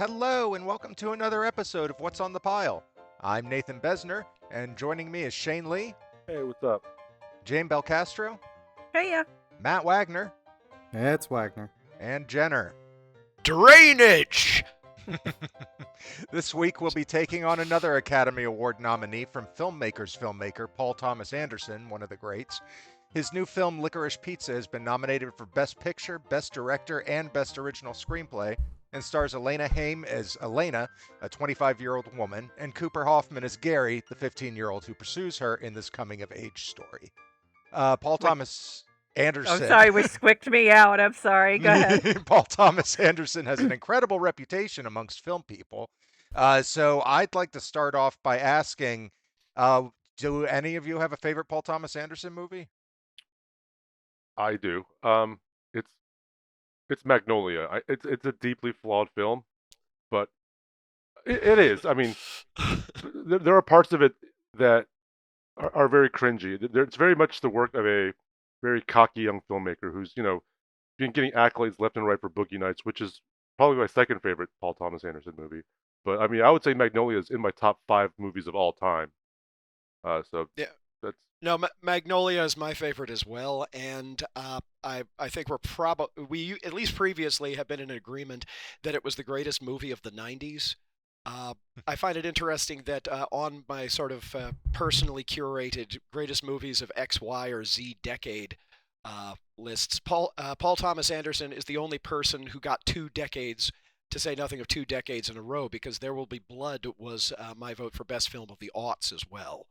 Hello, and welcome to another episode of What's on the Pile. I'm Nathan Besner, and joining me is Shane Lee, Hey, what's up? Jane Belcastro, Hey, yeah. Matt Wagner, It's Wagner. and Jenner. Drainage! This week we'll be taking on another Academy Award nominee from filmmaker Paul Thomas Anderson, one of the greats. His new film Licorice Pizza has been nominated for Best Picture, Best Director, and Best Original Screenplay, and stars Elena Haim as Elena, a 25-year-old woman, and Cooper Hoffman as Gary, the 15-year-old who pursues her in this coming-of-age story. Paul Thomas Anderson. Oh, sorry, which squicked me out. I'm sorry. Go ahead. Paul Thomas Anderson has an incredible reputation amongst film people. So I'd like to start off by asking, do any of you have a favorite Paul Thomas Anderson movie? I do. It's Magnolia. It's a deeply flawed film, but it is. I mean, there are parts of it that are very cringy. It's very much the work of a very cocky young filmmaker who's been getting accolades left and right for Boogie Nights, which is probably my second favorite Paul Thomas Anderson movie. But I mean, I would say Magnolia is in my top 5 movies of all time. So Yeah. that's No, Magnolia is my favorite as well, and I think we at least previously have been in agreement that it was the greatest movie of the '90s. I find it interesting that on my sort of personally curated greatest movies of X, Y, or Z decade lists, Paul Thomas Anderson is the only person who got 2 decades. To say nothing of 2 decades in a row, because There Will Be Blood was my vote for best film of the aughts as well.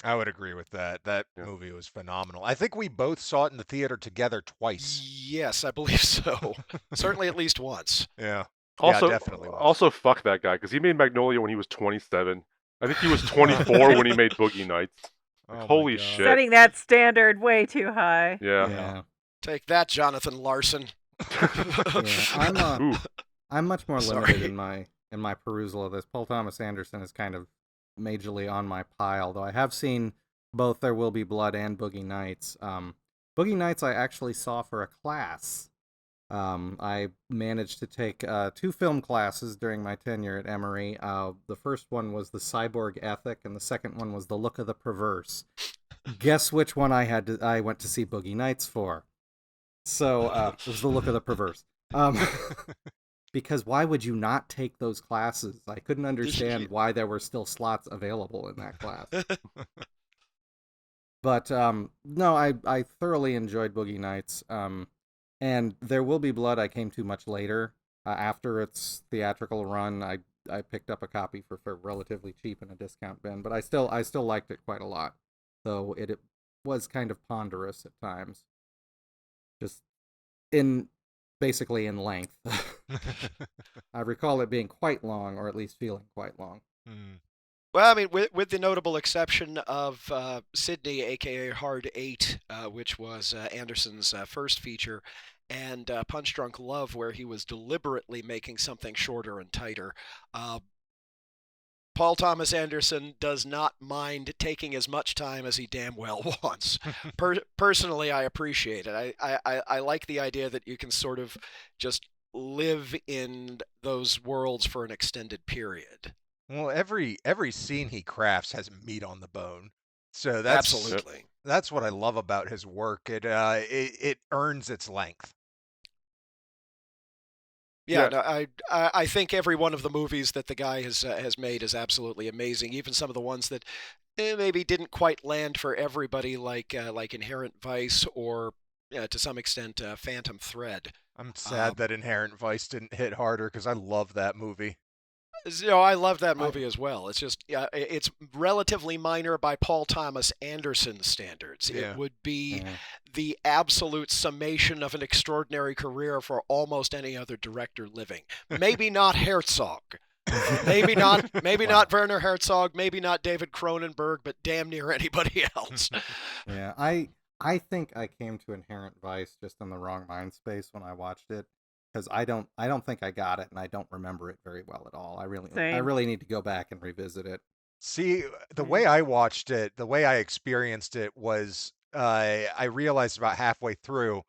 I would agree with that. That yeah. movie was phenomenal. I think we both saw it in the theater together twice. Yes, I believe so. Certainly at least once. Yeah. Also, yeah, definitely was. also fuck that guy because he made Magnolia when he was 27. I think he was 24 when he made Boogie Nights. Oh my Holy God. shit! Setting that standard way too high. Yeah. Take that, Jonathan Larson. Yeah, Ooh. I'm much more Sorry. limited in my perusal of this. Paul Thomas Anderson is kind of majorly on my pile, though I have seen both There Will Be Blood and Boogie Nights. Boogie Nights I actually saw for a class. I managed to take 2 film classes during my tenure at Emory. The first one was the Cyborg Ethic, and the second one was the Look of the Perverse. Guess which one I went to see Boogie Nights for? So it was the Look of the Perverse. Because why would you not take those classes? I couldn't understand why there were still slots available in that class. But no, I thoroughly enjoyed Boogie Nights. And There Will Be Blood I came to much later. After its theatrical run, I picked up a copy for relatively cheap in a discount bin. But I still liked it quite a lot, though it was kind of ponderous at times. Just basically in length. I recall it being quite long, or at least feeling quite long. Well, I mean, with the notable exception of Sydney, aka Hard 8, which was Anderson's first feature, and Punch Drunk Love, where he was deliberately making something shorter and tighter. Paul Thomas Anderson does not mind taking as much time as he damn well wants. Personally, I appreciate it. I like the idea that you can sort of just live in those worlds for an extended period. Well, every scene he crafts has meat on the bone. So that's Absolutely. That's what I love about his work. It earns its length. Yeah, no, I think every one of the movies that the guy has made is absolutely amazing. Even some of the ones that maybe didn't quite land for everybody, like Inherent Vice or to some extent Phantom Thread. I'm sad that Inherent Vice didn't hit harder because I love that movie. I love that movie as well. It's just it's relatively minor by Paul Thomas Anderson standards. Yeah. It would be the absolute summation of an extraordinary career for almost any other director living. Maybe not Herzog. Maybe not Werner Herzog, maybe not David Cronenberg, but damn near anybody else. Yeah, I think I came to Inherent Vice just in the wrong mind space when I watched it. Because I don't think I got it, and I don't remember it very well at all. I really need to go back and revisit it. See, the way I watched it, the way I experienced it was, I realized about halfway through,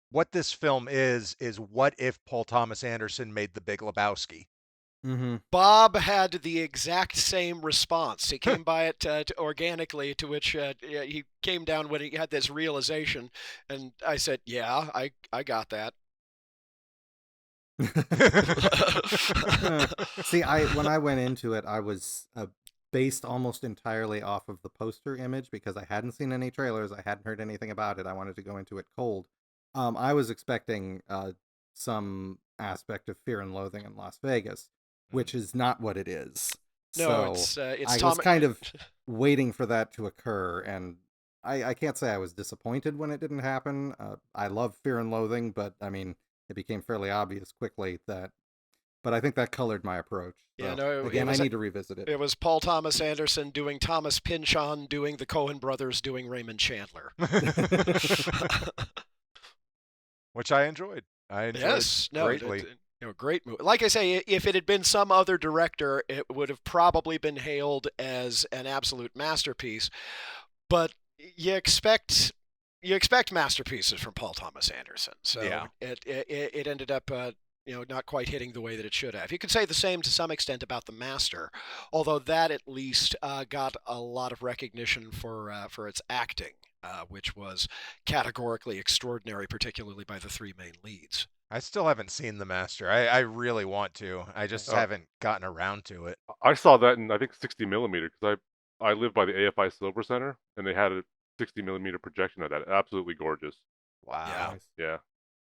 what this film is what if Paul Thomas Anderson made The Big Lebowski? Mm-hmm. Bob had the exact same response. He came by it organically, to which he came down when he had this realization, and I said, "Yeah, I got that." See, when I went into it, I was based almost entirely off of the poster image because I hadn't seen any trailers, I hadn't heard anything about it. I wanted to go into it cold. I was expecting some aspect of Fear and Loathing in Las Vegas, which is not what it is. No, So it's I Tom. was kind of waiting for that to occur, and I can't say I was disappointed when it didn't happen. I love Fear and Loathing, but I mean, it became fairly obvious quickly that. But I think that colored my approach. So, Yeah, no, again, I need to revisit it. It was Paul Thomas Anderson doing Thomas Pynchon, doing the Coen brothers, doing Raymond Chandler. Which I enjoyed. I enjoyed Yes, no, greatly. Great movie. Like I say, if it had been some other director, it would have probably been hailed as an absolute masterpiece. But you expect masterpieces from Paul Thomas Anderson, so Yeah. it ended up not quite hitting the way that it should have. You could say the same to some extent about The Master, although that at least got a lot of recognition for its acting, which was categorically extraordinary, particularly by the three main leads. I still haven't seen The Master. I really want to. I just haven't gotten around to it. I saw that in, I think, 60 millimeter, because I live by the AFI Silver Center, and they had a 60 millimeter projection of that. Absolutely gorgeous. Wow. Yeah.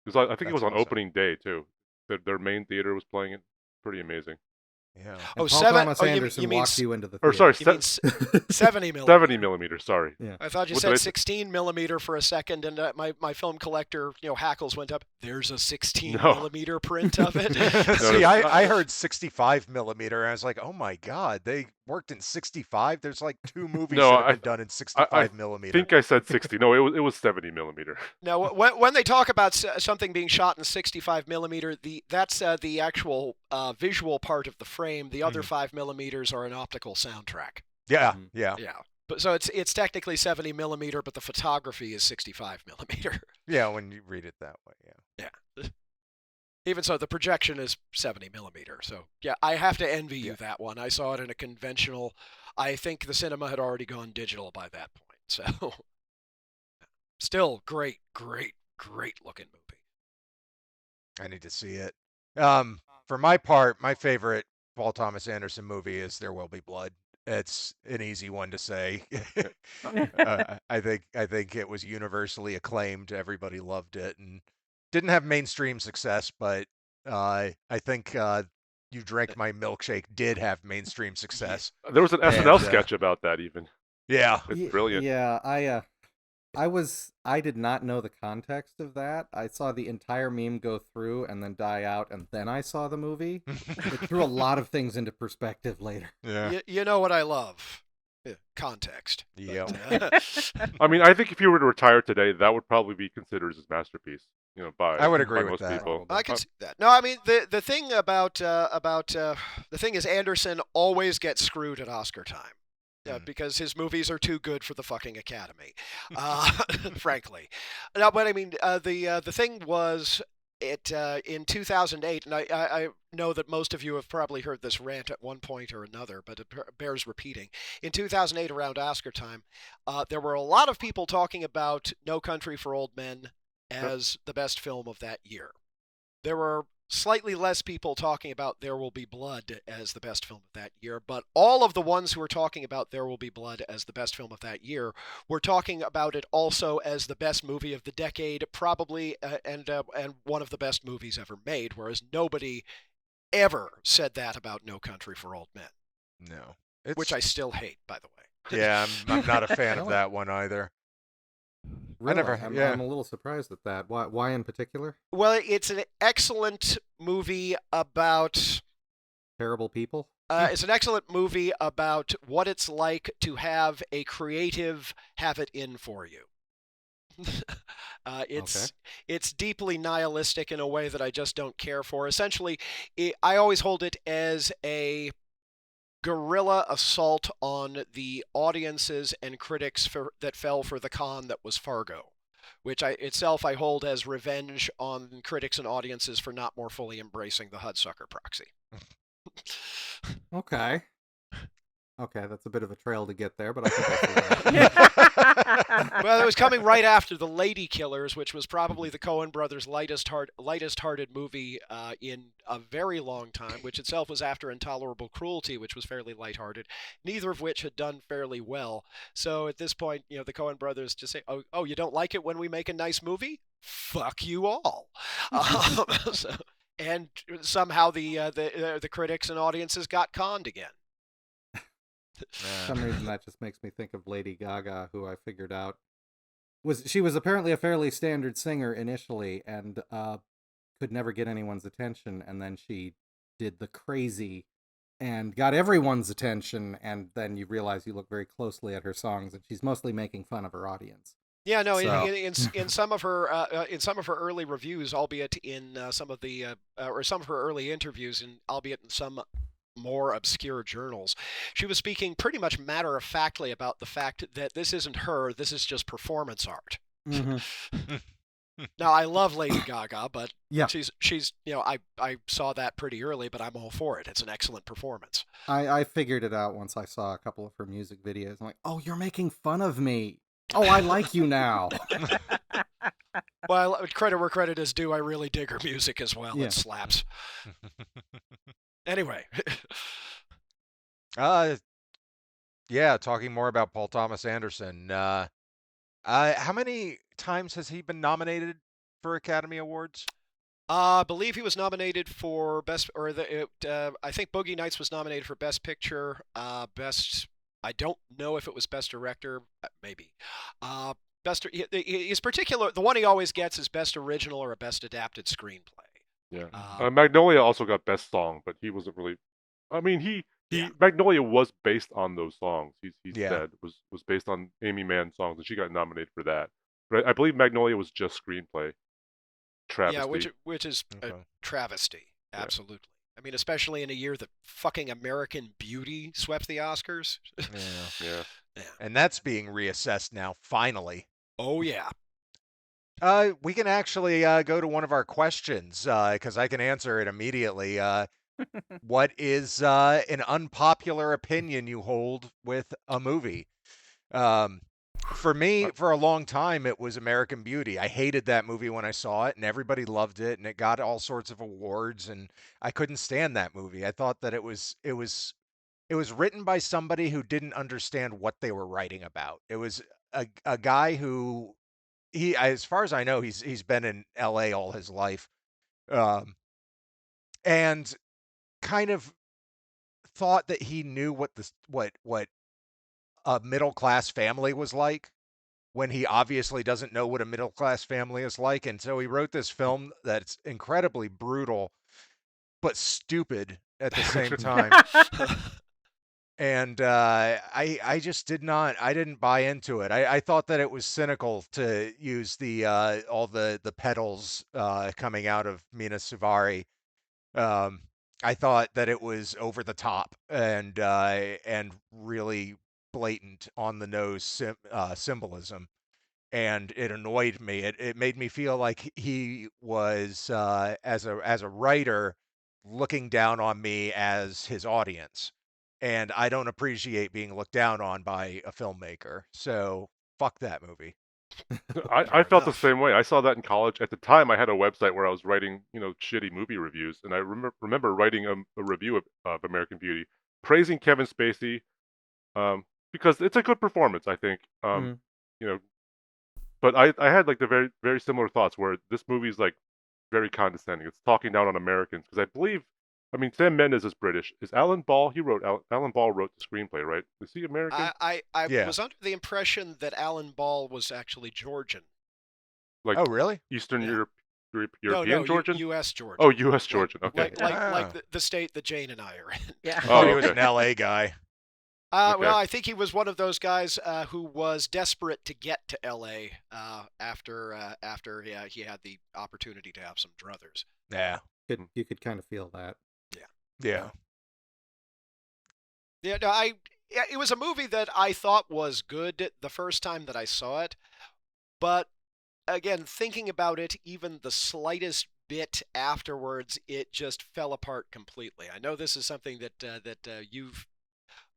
Because I think it That's was on awesome. opening day, too. Their main theater was playing it. Pretty amazing. Yeah. And Oh, Paul Thomas Anderson you mean walked you into the Or theater. sorry, You mean 70 millimeter? 70 millimeter, sorry. Yeah. I thought you What said did I say? 16 millimeter for a second, and my film collector hackles went up. There's a 16 No. millimeter print of it. See, I heard 65 millimeter, and I was like, oh my god, they worked in 65. There's like 2 movies No, that have been done in 65 I millimeter. think I said 60. No, it was 70 millimeter. Now, when they talk about something being shot in 65 millimeter, that's the actual visual part of the frame. The other 5 millimeters are an optical soundtrack. Yeah, Mhm. yeah, Yeah, but so it's technically 70 millimeter, but the photography is 65 millimeter. yeah. When you read it that way, yeah. Yeah. Even so, the projection is 70 millimeter. So yeah, I have to envy you that one. I saw it in a conventional. I think the cinema had already gone digital by that point. So still great looking movie. I need to see it. For my part, my favorite Paul Thomas Anderson movie is There Will Be Blood. It's an easy one to say. I think it was universally acclaimed. Everybody loved it, and didn't have mainstream success, but I think You Drank My Milkshake did have mainstream success. There was an SNL And, sketch about that, even. Yeah. It's brilliant. Yeah, I did not know the context of that. I saw the entire meme go through and then die out, and then I saw the movie. It threw a lot of things into perspective later. Yeah. You know what I love? Context. Yeah. I mean, I think if you were to retire today, that would probably be considered his masterpiece. By I would agree by with most that. people. I can see that. No, I mean the thing about the thing is Anderson always gets screwed at Oscar time. Because his movies are too good for the fucking Academy, frankly. No, but I mean, the thing was, in 2008, and I know that most of you have probably heard this rant at one point or another, but it bears repeating. In 2008, around Oscar time, there were a lot of people talking about No Country for Old Men as the best film of that year. There were slightly less people talking about There Will Be Blood as the best film of that year, but all of the ones who were talking about There Will Be Blood as the best film of that year were talking about it also as the best movie of the decade, probably, and one of the best movies ever made, whereas nobody ever said that about No Country for Old Men. No. Which I still hate, by the way. Yeah, I'm not a fan of that one either. Really? I'm a little surprised at that. Why in particular? Well, it's an excellent movie about terrible people. It's an excellent movie about what it's like to have a creative have it in for you. It's deeply nihilistic in a way that I just don't care for. Essentially, I always hold it as a guerrilla assault on the audiences and critics that fell for the con that was Fargo, which I hold as revenge on critics and audiences for not more fully embracing the Hudsucker proxy. Okay. Okay, that's a bit of a trail to get there, but I think I see that. Well, it was coming right after The Lady Killers, which was probably the Coen brothers' lightest-hearted movie in a very long time, which itself was after Intolerable Cruelty, which was fairly lighthearted, neither of which had done fairly well. So at this point, the Coen brothers just say, oh, you don't like it when we make a nice movie? Fuck you all. And somehow the critics and audiences got conned again. For some reason, that just makes me think of Lady Gaga, who I figured out she was apparently a fairly standard singer initially, and could never get anyone's attention. And then she did the Crazy, and got everyone's attention. And then you realize you look very closely at her songs, and she's mostly making fun of her audience. Yeah, no. So- In some of her early reviews, albeit in some of her early interviews, and albeit in some more obscure journals, she was speaking pretty much matter-of-factly about the fact that this isn't her, this is just performance art. Mm-hmm. Now, I love Lady Gaga, but Yeah. she's I saw that pretty early, but I'm all for it. It's an excellent performance. I figured it out once I saw a couple of her music videos. I'm like, oh, you're making fun of me. Oh, I like you now. Well, credit where credit is due, I really dig her music as well. Yeah. It slaps. Anyway. Yeah, talking more about Paul Thomas Anderson. How many times has he been nominated for Academy Awards? I believe he was nominated for best, I think Boogie Nights was nominated for Best Picture, Best. I don't know if it was Best Director, maybe. His particular, the one he always gets is Best Original or a Best Adapted Screenplay. Yeah. Magnolia also got Best Song, but he wasn't really. I mean, Yeah. Magnolia was based on those songs. He Yeah. said was based on Amy Mann's songs, and she got nominated for that. But I believe Magnolia was just screenplay. Travesty. Yeah, which is a Okay. travesty. Yeah. Absolutely. I mean, especially in a year that fucking American Beauty swept the Oscars. Yeah. Yeah. And that's being reassessed now, finally. Oh yeah. We can actually go to one of our questions because I can answer it immediately. What is an unpopular opinion you hold with a movie? For me, for a long time, it was American Beauty. I hated that movie when I saw it, and everybody loved it, and it got all sorts of awards, and I couldn't stand that movie. I thought that it was written by somebody who didn't understand what they were writing about. It was a guy who as far as I know, he's been in LA all his life, and kind of thought that he knew what a middle class family was like, when he obviously doesn't know what a middle class family is like, and so he wrote this film that's incredibly brutal, but stupid at the same time. And I just didn't buy into it. I thought that it was cynical to use all the pedals coming out of Mina Suvari. I thought that it was over the top and really blatant, on the nose symbolism, and it annoyed me. It made me feel like he was as a writer looking down on me as his audience. And I don't appreciate being looked down on by a filmmaker. So fuck that movie. I felt the enough. same way. I saw that in college. At the time, I had a website where I was writing, shitty movie reviews, and I remember writing a review of American Beauty, praising Kevin Spacey, because it's a good performance, I think. You know, but I had like the very very similar thoughts where this movie's like very condescending. It's talking down on Americans because I mean, Sam Mendes is British. Is Alan Ball? Alan Ball wrote the screenplay, right? Is he American? I Yeah. was under the impression that Alan Ball was actually Georgian. Like Oh, really? Eastern Yeah. European no, Georgian? U.S. Georgian. Oh, U.S. Georgian. Okay. Like the state that Jane and I are in. Yeah. I thought Oh, he was okay. an LA guy. Okay. Well, I think he was one of those guys who was desperate to get to L.A. After he had the opportunity to have some druthers. Yeah. You could kind of feel that. Yeah. Yeah, no, it was a movie that I thought was good the first time that I saw it, but again, thinking about it, even the slightest bit afterwards, it just fell apart completely. I know this is something that you've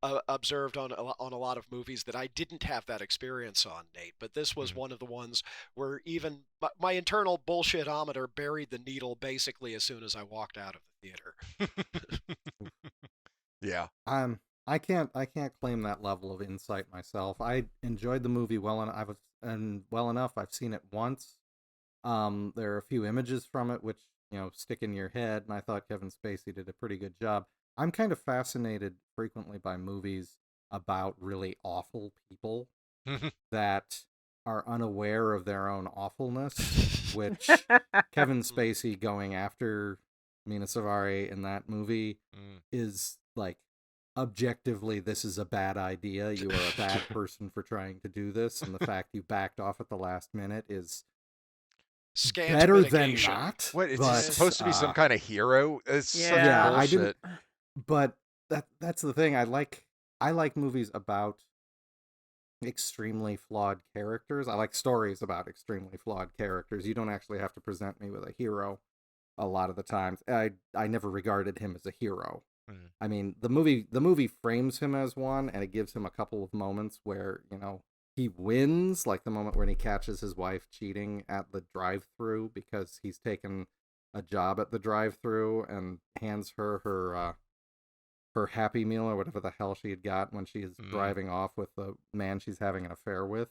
observed on a lot of movies that I didn't have that experience on, Nate. But this was one of the ones where even my internal bullshitometer buried the needle basically as soon as I walked out of the theater. Yeah. I can't claim that level of insight myself. I enjoyed the movie well enough. I've seen it once. There are a few images from it which, stick in your head, and I thought Kevin Spacey did a pretty good job. I'm kind of fascinated frequently by movies about really awful people that are unaware of their own awfulness, which Kevin Spacey going after Mina Savari in that movie is like, objectively, this is a bad idea. You are a bad person for trying to do this, and the fact you backed off at the last minute is Scant better mitigation. than not. What, is but, he supposed to be some kind of hero? It's such Yeah, I didn't. bullshit. But that's the thing. I like movies about extremely flawed characters. I like stories about extremely flawed characters. You don't actually have to present me with a hero a lot of the times. I never regarded him as a hero. I mean, the movie frames him as one, and it gives him a couple of moments where, he wins, like the moment when he catches his wife cheating at the drive-thru because he's taken a job at the drive-thru and hands her her Happy Meal or whatever the hell she had got when she is driving off with the man she's having an affair with.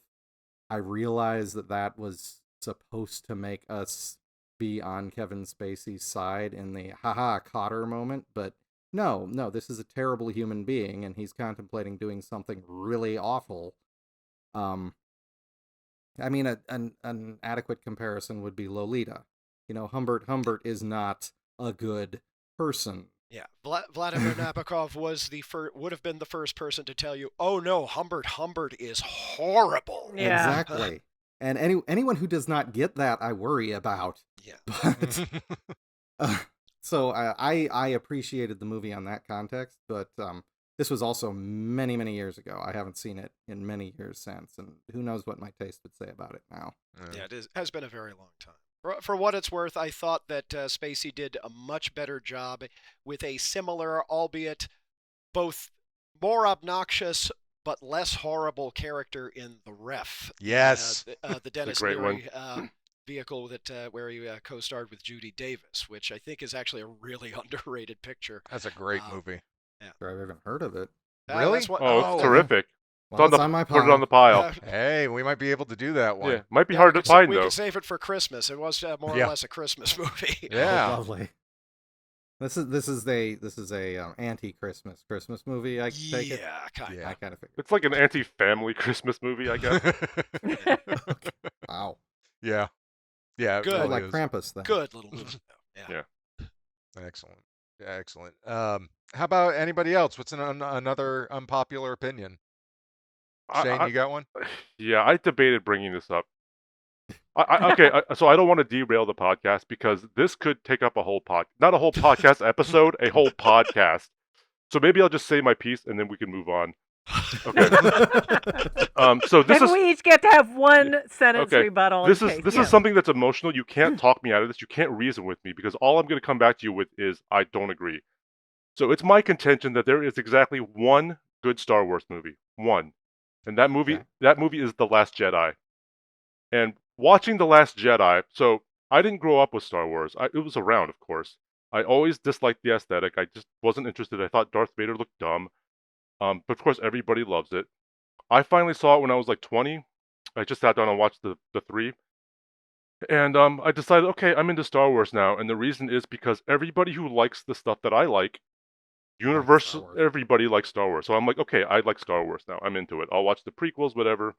I realized that was supposed to make us be on Kevin Spacey's side in the haha caught her moment, but no, this is a terrible human being, and he's contemplating doing something really awful. I mean, an adequate comparison would be Lolita. Humbert is not a good person. Yeah, Vladimir Nabokov would have been the first person to tell you, "Oh no, Humbert is horrible." Yeah. Exactly. And anyone who does not get that, I worry about. Yeah. But so I appreciated the movie on that context, but this was also many, many years ago. I haven't seen it in many years since, and who knows what my taste would say about it now. Yeah, has been a very long time. For what it's worth, I thought that Spacey did a much better job with a similar, albeit both more obnoxious but less horrible character in The Ref. Yes. The Dennis great Leary vehicle where he co-starred with Judy Davis, which I think is actually a really underrated picture. That's a great movie. Sure, I've even heard of it. Really? That's what, Oh, it's terrific. Well, It's it's on my put it pile. on the pile. Hey, we might be able to do that one. Yeah, might be yeah, hard we to could sa- find we though. could save it for Christmas. It was more or less a Christmas movie. Yeah. Oh, lovely. This is a anti-Christmas movie. I take it. Yeah, kind of. Yeah. I kind of figured. It's like an anti-family Christmas movie, I guess. Wow. Yeah. Yeah. It Good. Oh, really like is. Krampus then. Good little movie, though. Yeah. Excellent. Yeah, excellent. How about anybody else? What's another unpopular opinion? Shane, you got one? Yeah, I debated bringing this up. Okay, so I don't want to derail the podcast because this could take up a whole not a whole podcast episode, a whole podcast. So maybe I'll just say my piece and then we can move on. Okay. So this Maybe is we each get to have one sentence okay. rebuttal. This in is case, this yeah. is something that's emotional. You can't talk me out of this. You can't reason with me because all I'm going to come back to you with is I don't agree. So it's my contention that there is exactly one good Star Wars movie. One. And that movie is The Last Jedi. And watching The Last Jedi, so I didn't grow up with Star Wars. It was around, of course. I always disliked the aesthetic. I just wasn't interested. I thought Darth Vader looked dumb. But of course, everybody loves it. I finally saw it when I was like 20. I just sat down and watched the three. And I decided, okay, I'm into Star Wars now. And the reason is because everybody who likes the stuff that I like, universal, everybody likes Star Wars. So I'm like, okay, I like Star Wars now. I'm into it. I'll watch the prequels, whatever.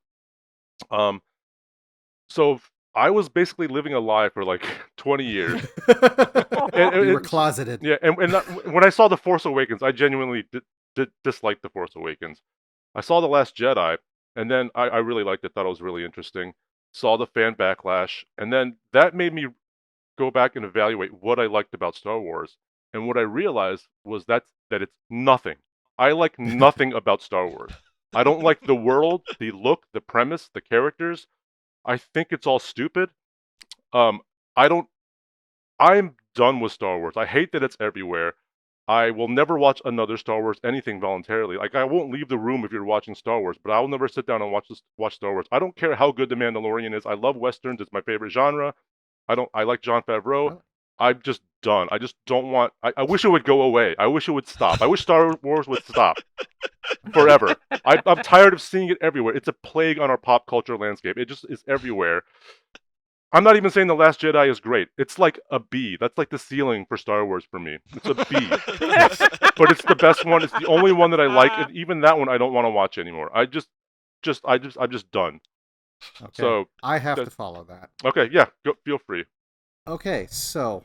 So I was basically living a lie for like 20 years. You were closeted. Yeah, and when I saw The Force Awakens, I genuinely disliked The Force Awakens. I saw The Last Jedi, and then I really liked it, thought it was really interesting. Saw the fan backlash, and then that made me go back and evaluate what I liked about Star Wars. And what I realized was that it's nothing. I like nothing about Star Wars. I don't like the world, the look, the premise, the characters. I think it's all stupid. I don't I'm done with Star Wars. I hate that it's everywhere. I will never watch another Star Wars anything voluntarily. Like I won't leave the room if you're watching Star Wars, but I will never sit down and watch Star Wars. I don't care how good The Mandalorian is. I love westerns. It's my favorite genre. I like Jon Favreau. Well, I'm just done. I just don't want. I wish it would go away. I wish it would stop. I wish Star Wars would stop forever. I'm tired of seeing it everywhere. It's a plague on our pop culture landscape. It just is everywhere. I'm not even saying The Last Jedi is great. It's like a B. That's like the ceiling for Star Wars for me. It's a B. But it's the best one. It's the only one that I like, and even that one I don't want to watch anymore. I'm just done. Okay. So I have that- to follow that. okay, yeah, feel free. Okay, so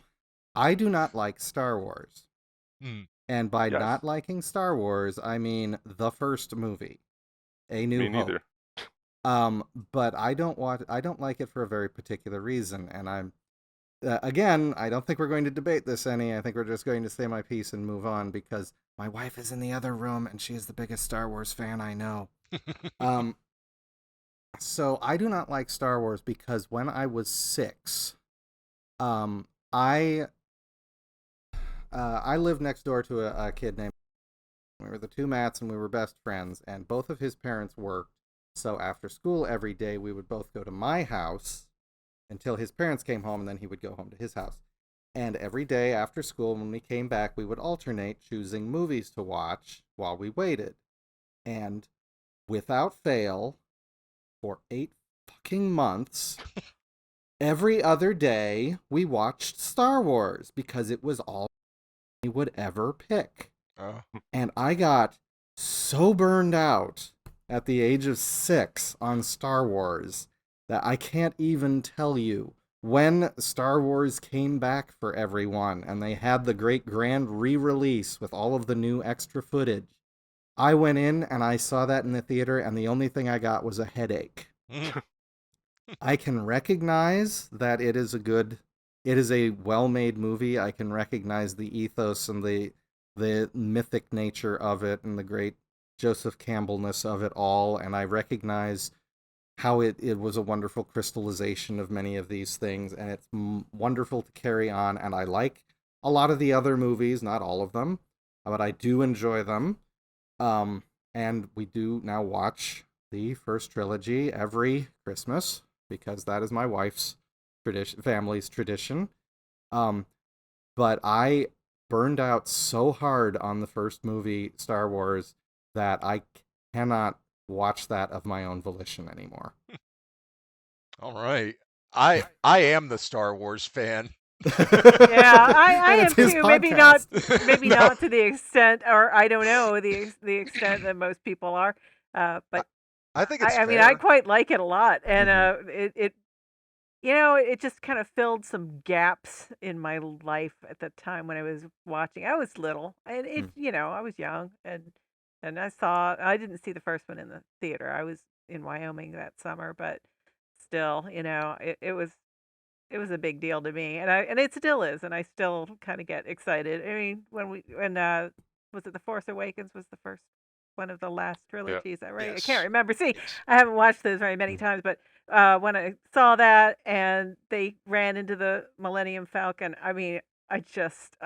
I do not like Star Wars. Hmm. And by Yes. not liking Star Wars, I mean the first movie, A New Me Hope. neither. But I don't like it for a very particular reason, and I'm again, I don't think we're going to debate this any. I think we're just going to say my piece and move on because my wife is in the other room and she is the biggest Star Wars fan I know. So I do not like Star Wars because when I was 6, I lived next door to a kid named. We were the two Matts and we were best friends, and both of his parents worked. So after school every day, we would both go to my house until his parents came home, and then he would go home to his house. And every day after school, when we came back, we would alternate choosing movies to watch while we waited. And without fail, for 8 fucking months, every other day, we watched Star Wars because it was all he would ever pick. Oh. And I got so burned out at the age of 6 on Star Wars that I can't even tell you when Star Wars came back for everyone and they had the great grand re-release with all of the new extra footage. I went in and I saw that in the theater, and the only thing I got was a headache. I can recognize that it is a well-made movie. I can recognize the ethos and the mythic nature of it and the great Joseph Campbellness of it all, and I recognize how it was a wonderful crystallization of many of these things, and it's wonderful to carry on, and I like a lot of the other movies, not all of them, but I do enjoy them. And we do now watch the first trilogy every Christmas, because that is my wife's family's tradition. But I burned out so hard on the first movie, Star Wars, that I cannot watch that of my own volition anymore. All right. I am the Star Wars fan. Yeah, I And am it's his too. Maybe not No. not to the extent, or I don't know the extent that most people are. But I think it's I mean, fair. I quite like it a lot, and Mhm. it it just kind of filled some gaps in my life at the time when I was watching. I was little, and I was young, and I didn't see the first one in the theater. I was in Wyoming that summer, but still, it was a big deal to me, and it still is, and I still kind of get excited. I mean, when was it The Force Awakens was the first one of the last trilogy? Is that right? I Yes. can't remember. See, Yes. I haven't watched those very many times, but when I saw that and they ran into the Millennium Falcon, I mean, I think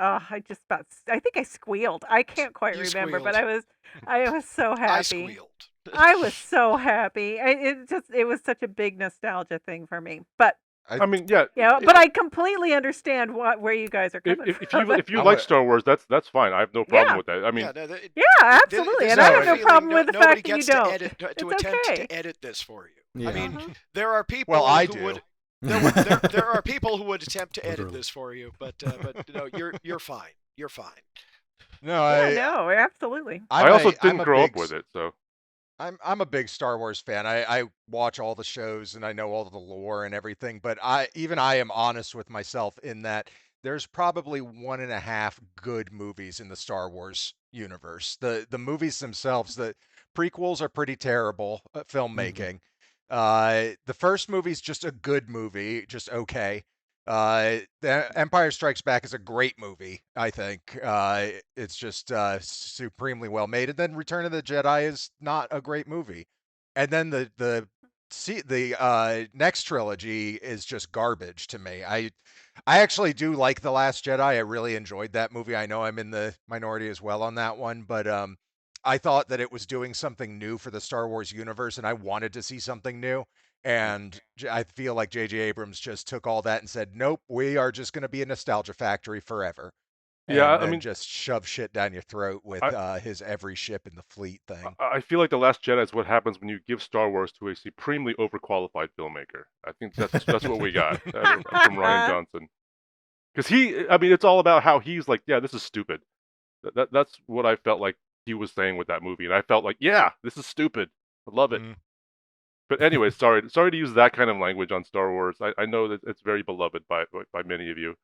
I squealed. I can't quite You remember, but squealed. I was so happy. I squealed. I was so happy. It was such a big nostalgia thing for me. But I mean, yeah. but I completely understand where you guys are coming If from. you I'm like a- Star Wars, that's fine. I have no problem Yeah. with that. I mean, Yeah, absolutely, This and is I a have no feeling problem with the nobody fact that you gets don't. to edit to It's attempt okay. to edit this for you. Yeah. I mean, Uh-huh. there are people Well, I who do. would there are people who would attempt to edit Literally. this for you, but you're fine. You're fine. No, Yeah, no, absolutely. I also I'm didn't a grow up big with it, so I'm a big Star Wars fan. I watch all the shows and I know all the lore and everything, but I am honest with myself in that there's probably 1.5 good movies in the Star Wars universe. The movies themselves, the prequels are pretty terrible at filmmaking. The first movie's just a good movie, just okay. The Empire Strikes Back is a great movie, I think. It's just supremely well made. And then Return of the Jedi is not a great movie. And then the next trilogy is just garbage to me. I actually do like The Last Jedi. I really enjoyed that movie. I know I'm in the minority as well on that one, but I thought that it was doing something new for the Star Wars universe, and I wanted to see something new. And I feel like J.J. Abrams just took all that and said, "Nope, we are just going to be a nostalgia factory forever." Yeah, And I then mean, just shove shit down your throat with his every ship in the fleet thing. I feel like The Last Jedi is what happens when you give Star Wars to a supremely overqualified filmmaker. I think that's what we got from Ryan Johnson. Because I mean, it's all about how he's like, yeah, this is stupid. That's what I felt like he was saying with that movie, and I felt like, yeah, this is stupid. I love it. But anyway, sorry to use that kind of language on Star Wars. I know that it's very beloved by many of you.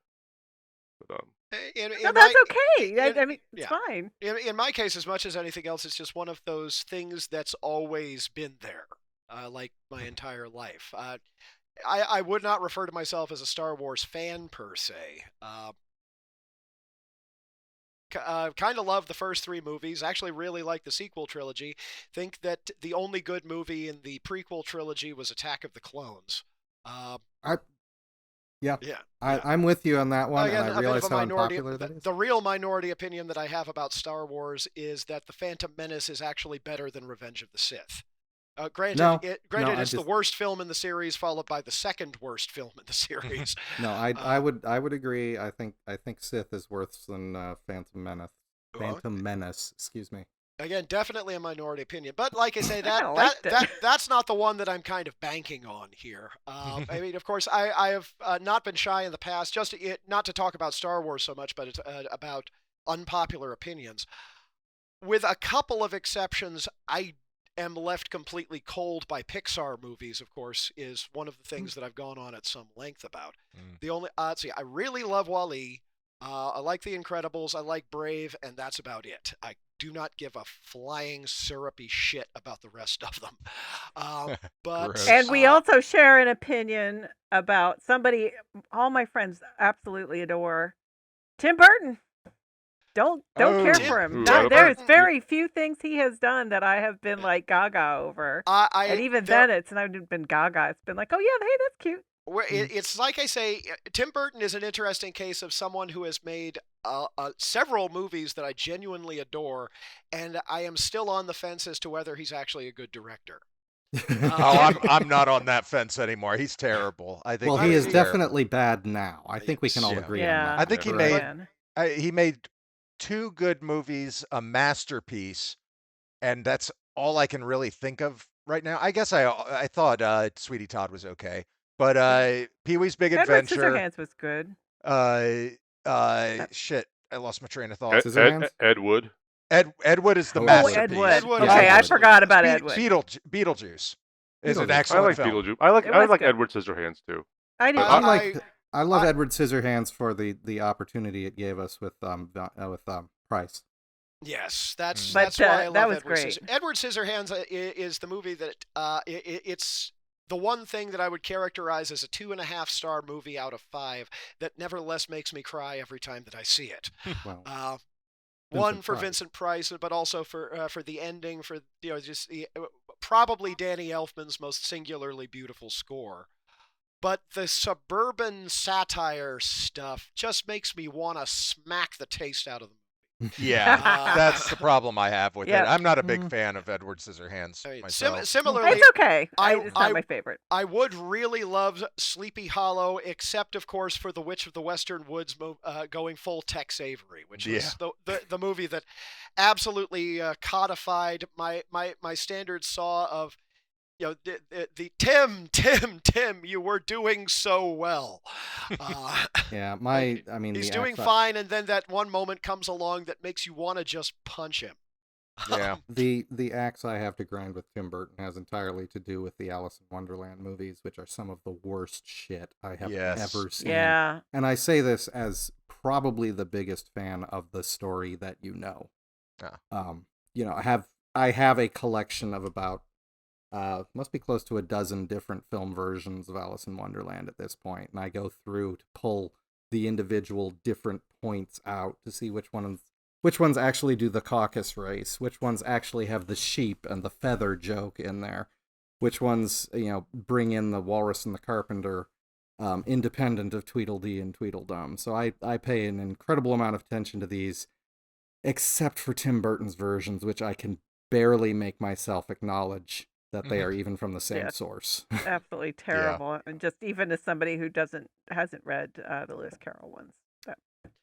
But, No, that's okay. I mean, it's fine. In my case, as much as anything else, it's just one of those things that's always been there, like my entire life. I would not refer to myself as a Star Wars fan per se. Kind of love the first three movies. Actually, really like the sequel trilogy. Think that the only good movie in the prequel trilogy was Attack of the Clones. I'm with you on that one, Again, and I realize how unpopular that is. The real minority opinion that I have about Star Wars is that The Phantom Menace is actually better than Revenge of the Sith. Granted, it's the worst film in the series, followed by the second worst film in the series. No, I would agree. I think Sith is worse than Phantom Menace. Phantom Menace, excuse me. Again, definitely a minority opinion, but like I say, that's not the one that I'm kind of banking on here. I mean, of course, I have not been shy in the past, not to talk about Star Wars so much, but it's about unpopular opinions. With a couple of exceptions, I am left completely cold by Pixar movies. Of course, is one of the things that I've gone on at some length about. The only I really love WALL-E. I like The Incredibles. I like Brave, and that's about it. I do not give a flying syrupy shit about the rest of them. But and we also share an opinion about somebody all my friends absolutely adore, Tim Burton. Don't care for him. There's very few things he has done that I have been like gaga over. And even then, it's not been gaga. It's been like, oh yeah, hey, that's cute. It's like I say, Tim Burton is an interesting case of someone who has made several movies that I genuinely adore, and I am still on the fence as to whether he's actually a good director. I'm not on that fence anymore. He's terrible. I think. Well, he is definitely bad now. I think we can all agree on that. I think he made two good movies, a masterpiece, and that's all I can really think of right now. I guess I thought Sweetie Todd was okay. But Pee-wee's Big Adventure. Edward Scissorhands was good. Shit, I lost my train of thought. Ed Wood. Ed Wood is the masterpiece. Ed Wood. Okay, I forgot about Ed Wood. Beetlejuice is an excellent film. Beetlejuice. I like Edward Scissorhands too. I do. I love Edward Scissorhands for the opportunity it gave us with Price. Yes, that's why I love that was Edward great. Edward Scissorhands is the movie that it's the one thing that I would characterize as a 2.5-star movie out of 5 that nevertheless makes me cry every time that I see it. Well, one for Vincent Price, but also for the ending, for probably Danny Elfman's most singularly beautiful score. But the suburban satire stuff just makes me want to smack the taste out of them. Yeah, that's the problem I have with it. I'm not a big fan of Edward Scissorhands myself. Similarly, it's okay. It's not my favorite. I would really love Sleepy Hollow, except of course for The Witch of the Western Woods going full Tex Avery, which is the movie that absolutely codified my standard saw of, the Tim, you were doing so well. He's doing fine, and then that one moment comes along that makes you want to just punch him. Yeah. The axe I have to grind with Tim Burton has entirely to do with the Alice in Wonderland movies, which are some of the worst shit I have ever seen. Yeah. And I say this as probably the biggest fan of the story that you know. Yeah. I have a collection of about must be close to a dozen different film versions of Alice in Wonderland at this point, and I go through to pull the individual different points out to see which ones actually do the caucus race, which ones actually have the sheep and the feather joke in there. which ones, bring in the Walrus and the Carpenter, independent of Tweedledee and Tweedledum. So I pay an incredible amount of attention to these, except for Tim Burton's versions, which I can barely make myself acknowledge that they are even from the same Yes. source. Absolutely terrible. And just even as somebody who hasn't read the Lewis Carroll ones.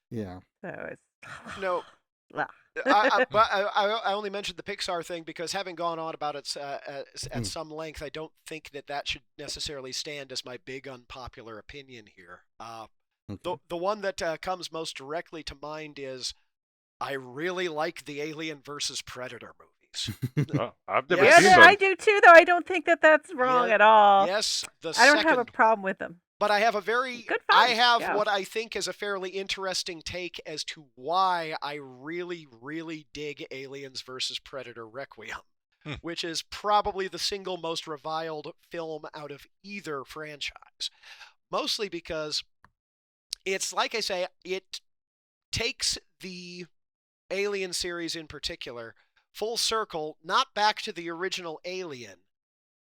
Yeah. So it's No. Blah. But I only mentioned the Pixar thing because having gone on about it at some length, I don't think that should necessarily stand as my big unpopular opinion here. The one that comes most directly to mind is I really like the Alien versus Predator movies. I've never Yeah, seen them. I do too, though. I don't think that's wrong at all. Yes, I don't have a problem with them. But I have a very, Good I fun, have yeah. what I think is a fairly interesting take as to why I really, really dig Aliens versus Predator Requiem, which is probably the single most reviled film out of either franchise. Mostly because it's, like I say, it takes the Alien series in particular full circle, not back to the original Alien,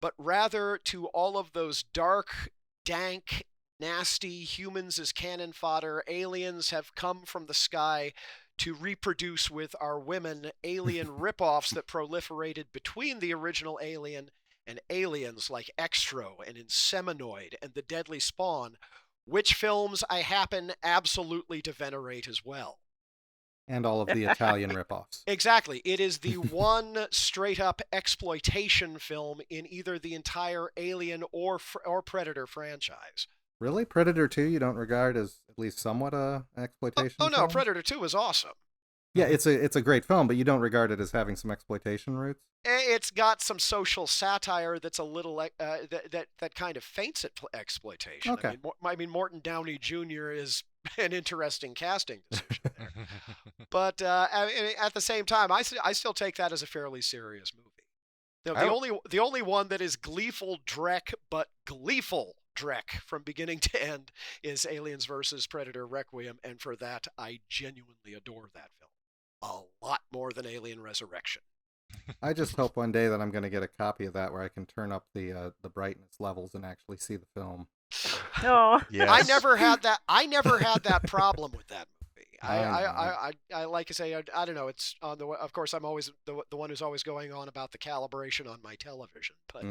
but rather to all of those dark, dank, nasty humans as cannon fodder. Aliens have come from the sky to reproduce with our women alien ripoffs that proliferated between the original Alien and aliens like Extro and Inseminoid and The Deadly Spawn, which films I happen absolutely to venerate as well. And all of the Italian ripoffs. Exactly. It is the one straight-up exploitation film in either the entire Alien or Predator franchise. Really? Predator 2 you don't regard as at least somewhat a exploitation Oh no, film? Predator 2 is awesome. Yeah, it's a great film, but you don't regard it as having some exploitation roots? It's got some social satire that's a little that kind of faints at exploitation. Okay. I mean, Morton Downey Jr. is an interesting casting decision there. But at the same time, I still take that as a fairly serious movie. The only one that is gleeful dreck, but gleeful dreck from beginning to end is Aliens vs. Predator Requiem, and for that, I genuinely adore that film. A lot more than Alien Resurrection. I just hope one day that I'm going to get a copy of that where I can turn up the brightness levels and actually see the film. Oh, Yes. I never had that problem with that movie. I like to say, I don't know. It's on the. Of course, I'm always the one who's always going on about the calibration on my television. But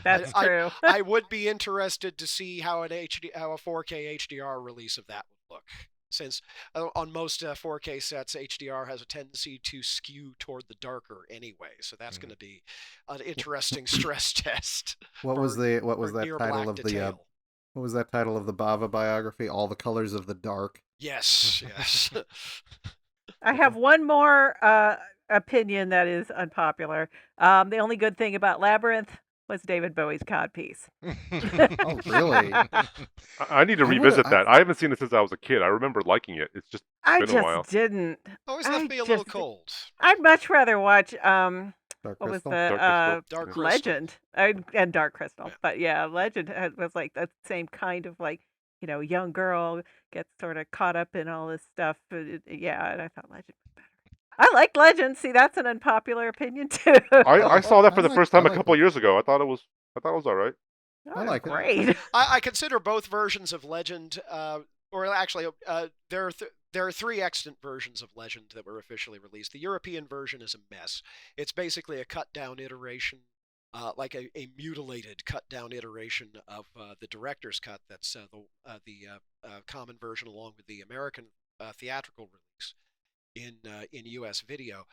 that's true. I would be interested to see how a 4K HDR release of that would look. Since on most 4K sets, HDR has a tendency to skew toward the darker anyway, so that's going to be an interesting stress test. What was that title of the Bava biography? All the Colors of the Dark. Yes. I have one more opinion that is unpopular. The only good thing about Labyrinth was David Bowie's codpiece. Oh, really? I need to revisit that. I haven't seen it since I was a kid. I remember liking it. It's just been a while. Didn't. Always left me a little cold. I'd much rather watch Dark what was Crystal? the Dark Crystal. Legend and Dark Crystal. Yeah. But yeah, Legend was like the same kind of like, young girl gets sort of caught up in all this stuff. Yeah, and I thought Legend was better. I like Legend. See, that's an unpopular opinion too. I saw that for the first time I a like couple it. years ago. I thought it was all right. Oh, I like it. great. I consider both versions of Legend, or actually, there are three extant versions of Legend that were officially released. The European version is a mess. It's basically a cut-down iteration, like a mutilated cut-down iteration of the director's cut. That's the common version along with the American theatrical release in U.S. video.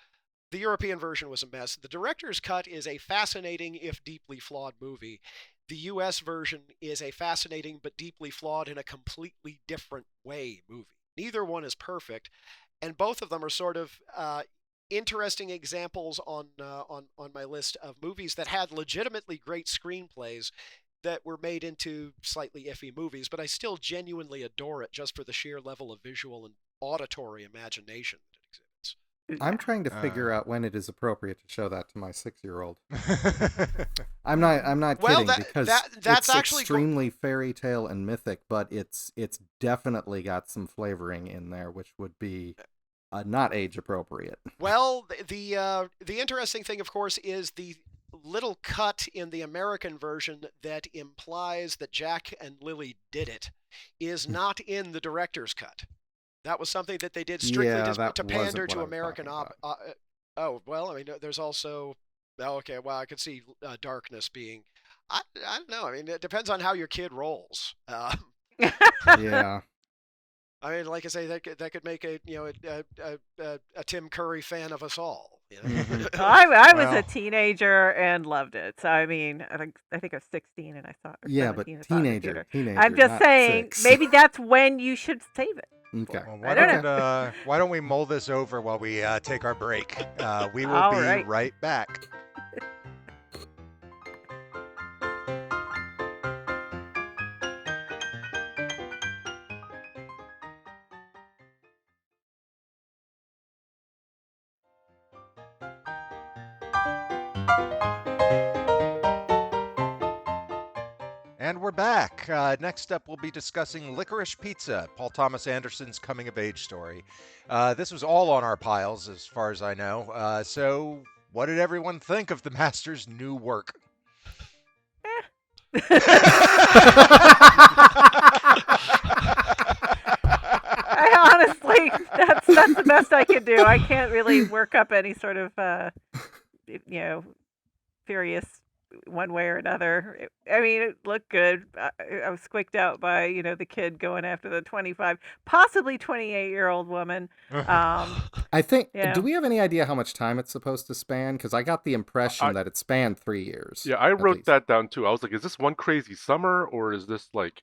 The European version was a mess. The director's cut is a fascinating, if deeply flawed movie. The U.S. version is a fascinating but deeply flawed in a completely different way movie. Neither one is perfect, and both of them are sort of interesting examples on my list of movies that had legitimately great screenplays that were made into slightly iffy movies, but I still genuinely adore it just for the sheer level of visual and auditory imagination that it exhibits. I'm trying to figure out when it is appropriate to show that to my 6-year-old. I'm not Well, kidding, because that's it's actually extremely fairy tale and mythic, but it's definitely got some flavoring in there, which would be not age appropriate. Well, the interesting thing, of course, is the little cut in the American version that implies that Jack and Lily did it is not in the director's cut. That was something that they did strictly that to wasn't pander what to I was American. talking about. Oh well, I mean, there's also. Oh, okay, well, I could see darkness being. I don't know. I mean, it depends on how your kid rolls. Yeah. I mean, like I say, that could make a a Tim Curry fan of us all. You know? Mhm. I was Well. a teenager and loved it. So I mean, I think I was 16 and I saw it. Or Yeah, but 17 and saw it in the teenager, theater. I'm just not saying, 6. maybe that's when you should save it. Okay. Well, I don't why don't we mull this over while we take our break? We will All be right. right back. And we're back. Next up, we'll be discussing Licorice Pizza, Paul Thomas Anderson's coming of age story. This was all on our piles, as far as I know. So, what did everyone think of the master's new work? I honestly, that's the best I can do. I can't really work up any sort of, furious one way or another. I mean, it looked good. I was squeaked out by, the kid going after the 25, possibly 28-year-old woman. I think. Yeah. Do we have any idea how much time it's supposed to span? Because I got the impression that it spanned 3 years. Yeah, I at wrote least. that down too. I was like, is this one crazy summer or is this like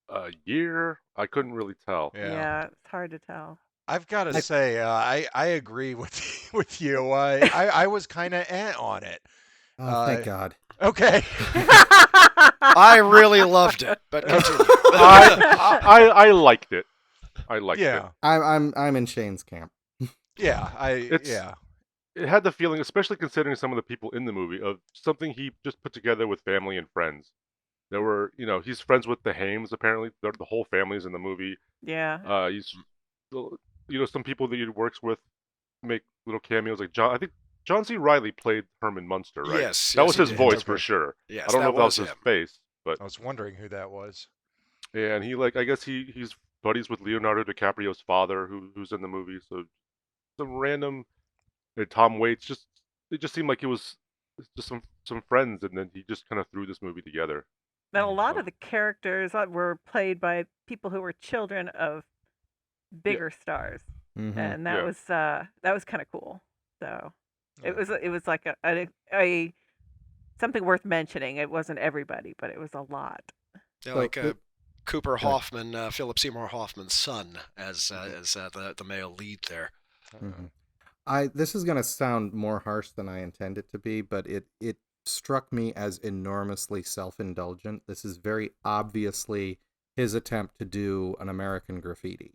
a year? I couldn't really tell. Yeah, it's hard to tell. I've got to say, I agree with you. I was kind of on it. Oh, thank God. Okay. I really loved it, but continue. I liked it. I liked it. Yeah. I'm in Shane's camp. Yeah. It had the feeling, especially considering some of the people in the movie, of something he just put together with family and friends. There were, he's friends with the Hames, apparently. The whole family's in the movie. Yeah. He's, some people that he works with make little cameos. Like I think John C. Reilly played Herman Munster, right? Yes, that was he his did. voice for Okay. sure. Yes, I don't know if that was him. his face, but I was wondering who that was. and he I guess he's buddies with Leonardo DiCaprio's father, who's in the movie. So some random Tom Waits. It just seemed like it was just some friends, and then he just kind of threw this movie together. And a lot of the characters were played by people who were children of bigger stars, Mhm. and that was kind of cool. So it was like a something worth mentioning. It wasn't everybody, but it was a lot. Yeah, So like Cooper Hoffman, Philip Seymour Hoffman's son, as the male lead there. Mhm. This is going to sound more harsh than I intend it to be, but it struck me as enormously self-indulgent. This is very obviously his attempt to do an American Graffiti.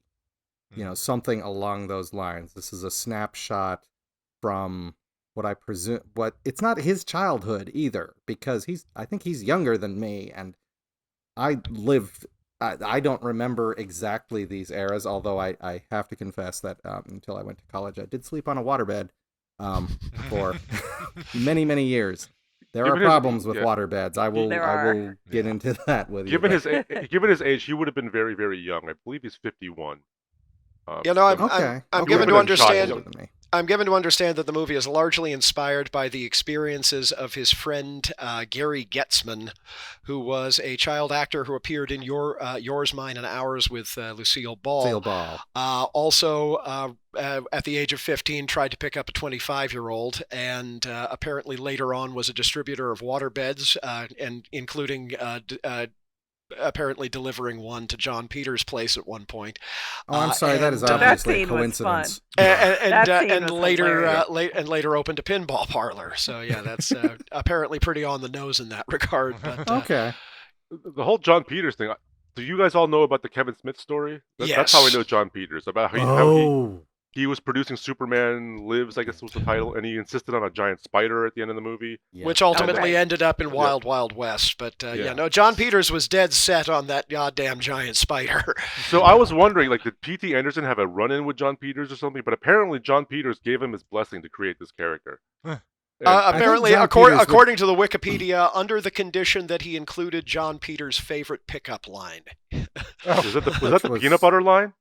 Something along those lines. This is a snapshot from what I presume, it's not his childhood either, because I think he's younger than me, and I don't remember exactly these eras, although I have to confess that until I went to college, I did sleep on a waterbed for many, many years. There are problems with waterbeds. I will get into that with you. Given his age, he would have been very, very young. I believe he's 51. I'm given to understand. I'm given to understand that the movie is largely inspired by the experiences of his friend Gary Getzman, who was a child actor who appeared in Yours, Mine, and Ours with Lucille Ball. Lucille Ball. Also, at the age of 15, tried to pick up a 25-year-old, and apparently later on was a distributor of waterbeds, and including apparently delivering one to John Peters' place at one point. Oh, I'm sorry, that is that obviously a scene was coincidence. And was later opened a pinball parlor. So yeah, that's apparently pretty on the nose in that regard. But, Okay. The whole John Peters thing. Do you guys all know about the Kevin Smith story? Yes. That's how I know John Peters. About how he was producing Superman Lives, I guess was the title, and he insisted on a giant spider at the end of the movie. Yeah. Which ultimately ended up in Wild Wild West. But John Peters was dead set on that goddamn giant spider. So I was wondering, did P.T. Anderson have a run-in with John Peters or something? But apparently John Peters gave him his blessing to create this character. Apparently, John Peters would- according to the Wikipedia, under the condition that he included John Peters' favorite pickup line. Was that the was- peanut butter line?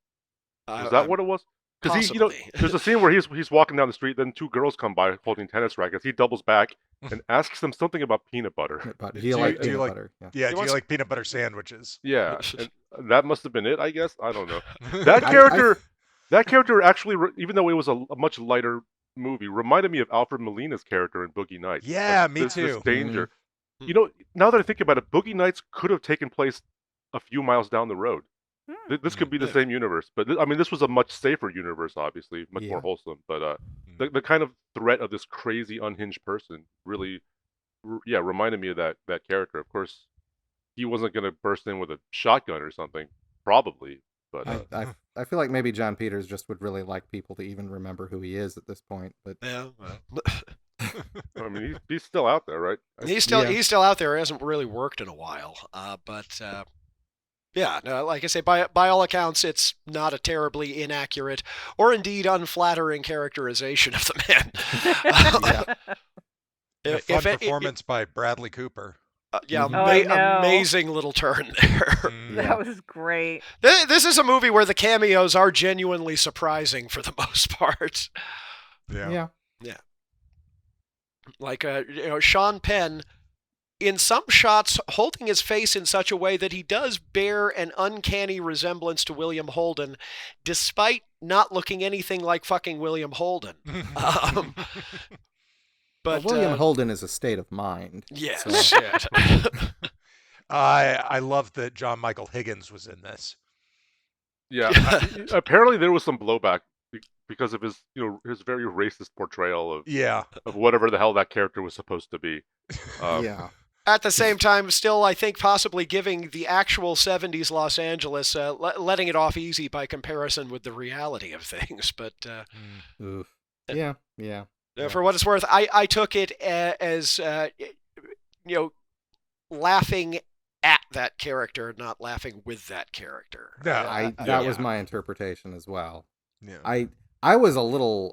Is that what it was? Because Possibly. there's a scene where he's walking down the street, then two girls come by holding tennis rackets. He doubles back and asks them something about peanut butter. But do Do you you- like do you peanut like- butter? Yeah. Yeah, He do wants- you like peanut butter sandwiches? Yeah, and that must have been it, I guess. I don't know. That I- character actually, even though it was a much lighter movie, reminded me of Alfred Molina's character in Boogie Nights. Yeah, Like, me this too. danger. Mhm. You know, now that I think about it, Boogie Nights could have taken place a few miles down the road. This could be the Yeah. same universe, but I mean, this was a much safer universe, obviously, much more Yeah. wholesome. But the kind of threat of this crazy, unhinged person really, reminded me of that character. Of course, he wasn't going to burst in with a shotgun or something, probably. But I feel like maybe John Peters just would really like people to even remember who he is at this point. But Yeah, well. I mean, he's still out there, right? He's still Yeah. he's still out there. He hasn't really worked in a while. Yeah, no, like I say, by all accounts, it's not a terribly inaccurate or indeed unflattering characterization of the man. And a If fun it- performance by Bradley Cooper. Yeah, Mhm. Oh, I know. amazing little turn there. Mm. Yeah. That was great. This is a movie where the cameos are genuinely surprising for the most part. Yeah. yeah, Like, Sean Penn, in some shots, holding his face in such a way that he does bear an uncanny resemblance to William Holden, despite not looking anything like fucking William Holden. But Well, William Holden is a state of mind. yes, so- shit. I love that John Michael Higgins was in this. Yeah. Apparently, there was some blowback because of his his very racist portrayal Yeah. of whatever the hell that character was supposed to be. Yeah. At the same time, still, I think possibly giving the actual 70s Los Angeles, letting it off easy by comparison with the reality of things. But Oof. Yeah. Yeah. for what it's worth, I took it as, laughing at that character, not laughing with that character. No, That was my interpretation as well. Yeah. I was a little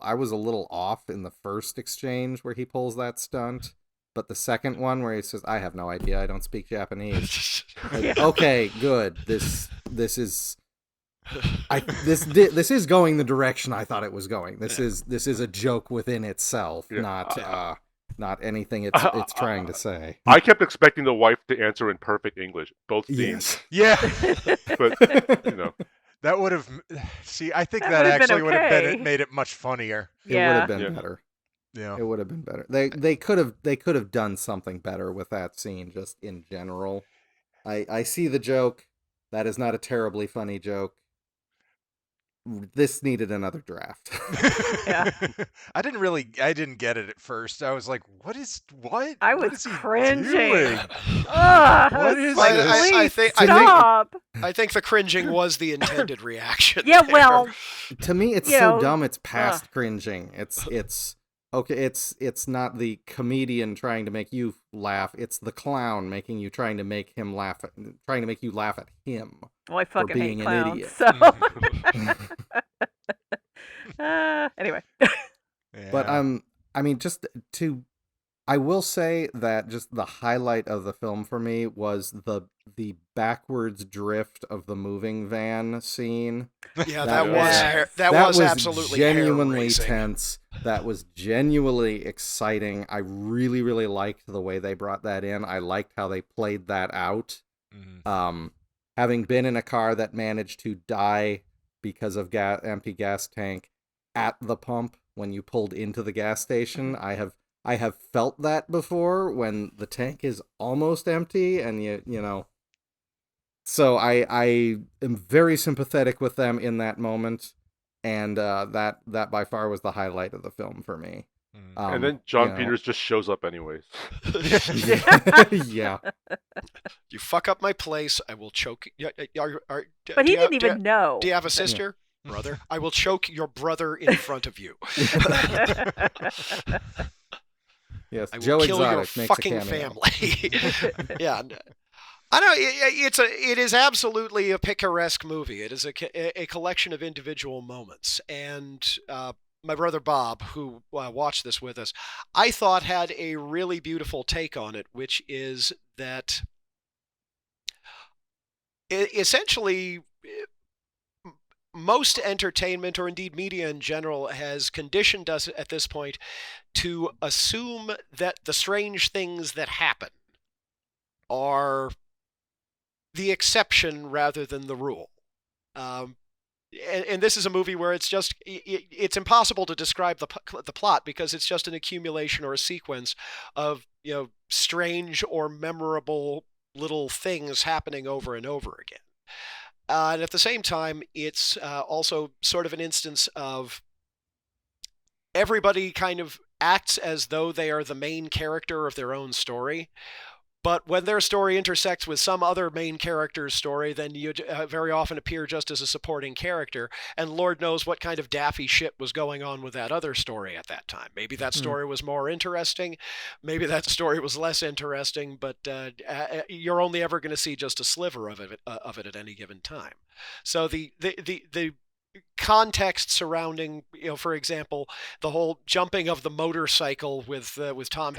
off in the first exchange where he pulls that stunt, but the second one where he says, "I have no idea, I don't speak Japanese." Like, Yeah. okay, good. This is this is going the direction I thought it was going. This is a joke within itself, Yeah. not anything it's trying to say. I kept expecting the wife to answer in perfect English, both scenes. Yes. Yeah. But That would have. See, I think That that would've been actually would have okay. made it much funnier. It would Yeah. have been Yeah. better. Yeah. It would have been better. They could have done something better with that scene just in general. I see the joke. That is not a terribly funny joke. This needed another draft. Yeah. I didn't get it at first. I was like, what? I What was is he cringing. doing? Ugh, What I was is like, this? I please think- stop. I think the cringing was the intended reaction. Yeah, there. well, To me, it's You so know, dumb. It's past cringing. It's okay. It's not the comedian trying to make you laugh. It's the clown trying to make you laugh at him. well, I fucking hate being an clowns. idiot. So, anyway, But Yeah. I mean, I will say that just the highlight of the film for me was the backwards drift of the moving van scene. Yeah, That that was was absolutely genuinely hair-raising. tense. That was genuinely exciting. I really, really liked the way they brought that in. I liked how they played that out. Mhm. Having been in a car that managed to die because of empty gas tank at the pump when you pulled into the gas station, I have felt that before when the tank is almost empty and you know. So I am very sympathetic with them in that moment, and that by far was the highlight of the film for me. Mhm. and then John you know. Peters just shows up anyways. Yeah. You fuck up my place, I will choke. but he didn't even know. Do you have a sister, brother? I will choke your brother in front of you. Yes. I will Joe kill your Exotic makes fucking a cameo. family. Yeah. I know it is absolutely a picaresque movie. It is a collection of individual moments, and my brother Bob, who watched this with us, I thought had a really beautiful take on it, which is that essentially most entertainment, or indeed media in general, has conditioned us at this point to assume that the strange things that happen are the exception rather than the rule. And this is a movie where it's impossible to describe the plot, because it's just an accumulation or a sequence of strange or memorable little things happening over and over again. And at the same time, it's also sort of an instance of everybody kind of acts as though they are the main character of their own story. But when their story intersects with some other main character's story, then you very often appear just as a supporting character. And Lord knows what kind of daffy shit was going on with that other story at that time. Maybe that story was more interesting. Maybe that story was less interesting. But you're only ever going to see just a sliver of it at any given time. So the context surrounding, for example, the whole jumping of the motorcycle with Tom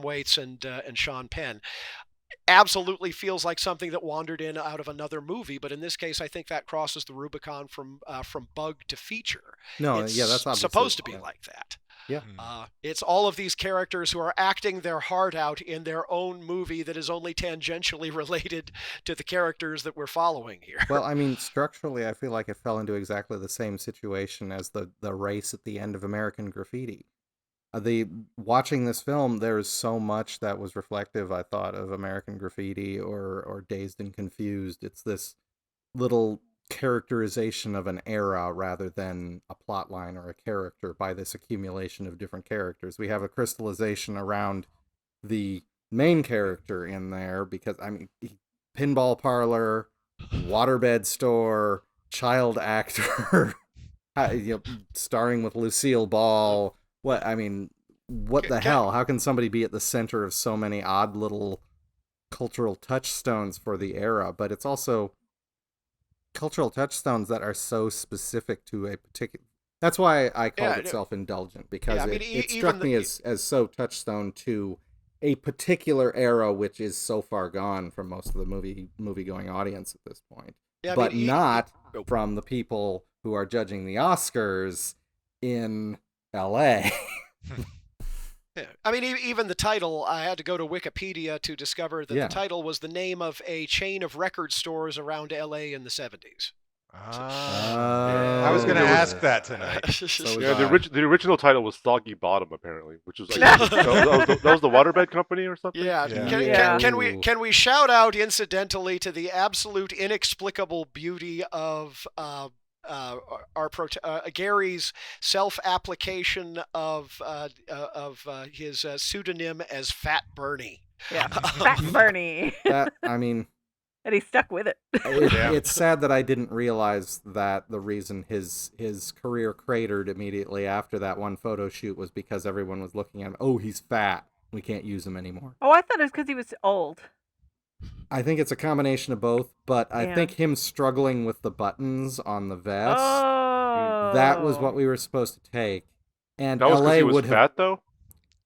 Waits and Sean Penn absolutely feels like something that wandered in out of another movie. But in this case, I think that crosses the Rubicon from bug to feature. No, It's yeah, that's obviously supposed to be like that. Yeah. It's all of these characters who are acting their heart out in their own movie that is only tangentially related to the characters that we're following here. Well, I mean, structurally, I feel like it fell into exactly the same situation as the race at the end of American Graffiti. Watching this film, there's so much that was reflective, I thought, of American Graffiti or Dazed and Confused. It's this little characterization of an era rather than a plot line or a character by this accumulation of different characters. We have a crystallization around the main character in there because, I mean, pinball parlor, waterbed store, child actor, starring with Lucille Ball. What the hell? How can somebody be at the center of so many odd little cultural touchstones for the era? But it's also cultural touchstones that are so specific to a particular. That's why I called it self-indulgent, because it struck me as so touchstone to a particular era, which is so far gone from most of the movie-going audience at this point. Yeah, but not from the people who are judging the Oscars in LA. Yeah. I mean, even the title, I had to go to Wikipedia to discover that the title was the name of a chain of record stores around LA in the 70s. I was going to ask that tonight. The original title was Soggy Bottom, apparently, which was that was the waterbed company or something. Yeah. Can we shout out incidentally to the absolute inexplicable beauty of Gary's self-application of his pseudonym as Fat Bernie. Yeah, Fat Bernie. And he stuck with it. It's sad that I didn't realize that the reason his career cratered immediately after that one photo shoot was because everyone was looking at him. Oh, he's fat. We can't use him anymore. Oh, I thought it was because he was old. I think it's a combination of both, but I think him struggling with the buttons on the vest, that was what we were supposed to take. And that was LA he was would have... fat, though?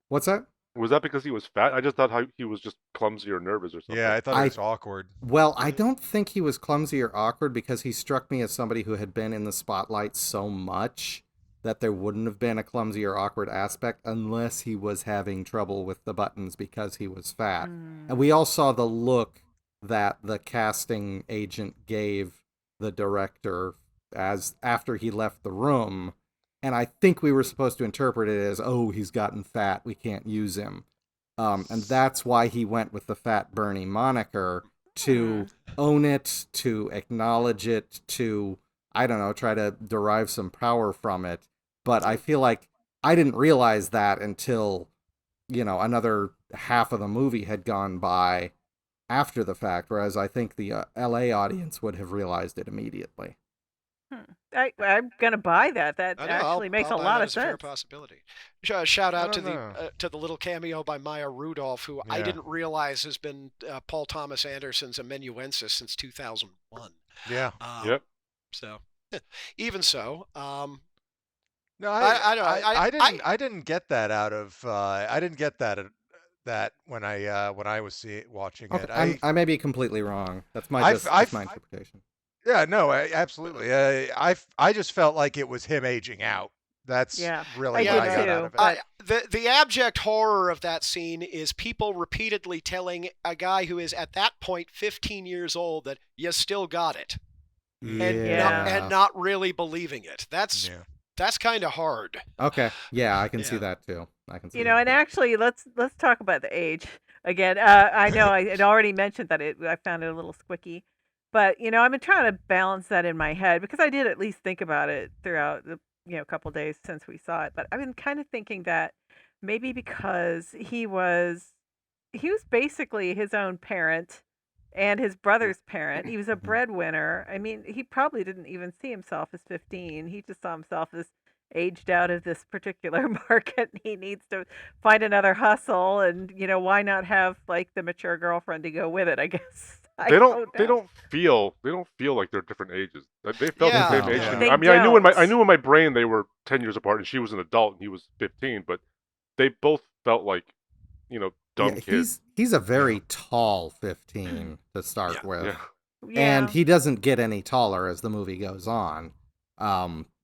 What's that? Was that because he was fat? I just thought he was just clumsy or nervous or something. Yeah, I thought it was awkward. Well, I don't think he was clumsy or awkward because he struck me as somebody who had been in the spotlight so much that there wouldn't have been a clumsy or awkward aspect unless he was having trouble with the buttons because he was fat. And we all saw the look that the casting agent gave the director as after he left the room. And I think we were supposed to interpret it as, oh, he's gotten fat, we can't use him. And that's why he went with the Fat Bernie moniker, to own it, to acknowledge it, to, I don't know, try to derive some power from it. But I feel like I didn't realize that until, another half of the movie had gone by after the fact, whereas I think the LA audience would have realized it immediately. I'm gonna buy that. That actually makes a lot of sense. Fair possibility. Shout out to the little cameo by Maya Rudolph, who I didn't realize has been Paul Thomas Anderson's amanuensis since 2001. Yeah. Yep. So, even so, No, I don't know. I didn't get that out of I didn't get that when I was watching Okay, it. I may be completely wrong. That's I've just my interpretation. Yeah, no, absolutely. I just felt like it was him aging out. That's Yeah, really I what did I got out too. of it. But the abject horror of that scene is people repeatedly telling a guy who is at that point 15 years old that you still got it, and not really believing it. That's kind of hard. Okay. Yeah, I can see Yeah. that too. I can see you know, that. and actually, let's talk about the age again. I know I had already mentioned that I found it a little squicky, but you know, I've been trying to balance that in my head because I did at least think about it throughout the couple days since we saw it. But I've been kind of thinking that maybe because he was basically his own parent and his brother's parent. He was a breadwinner. I mean, he probably didn't even see himself as 15. He just saw himself as aged out of this particular market. He needs to find another hustle, and why not have like the mature girlfriend to go with it, I guess. They don't feel like they're different ages. They felt the same No. age Yeah. to me. They I mean, I don't. knew in my brain they were 10 years apart, and she was an adult and he was 15, but they both felt like, dumb Yeah, kids. he's a very tall 15 to start with. Yeah. And Yeah. he doesn't get any taller as the movie goes on,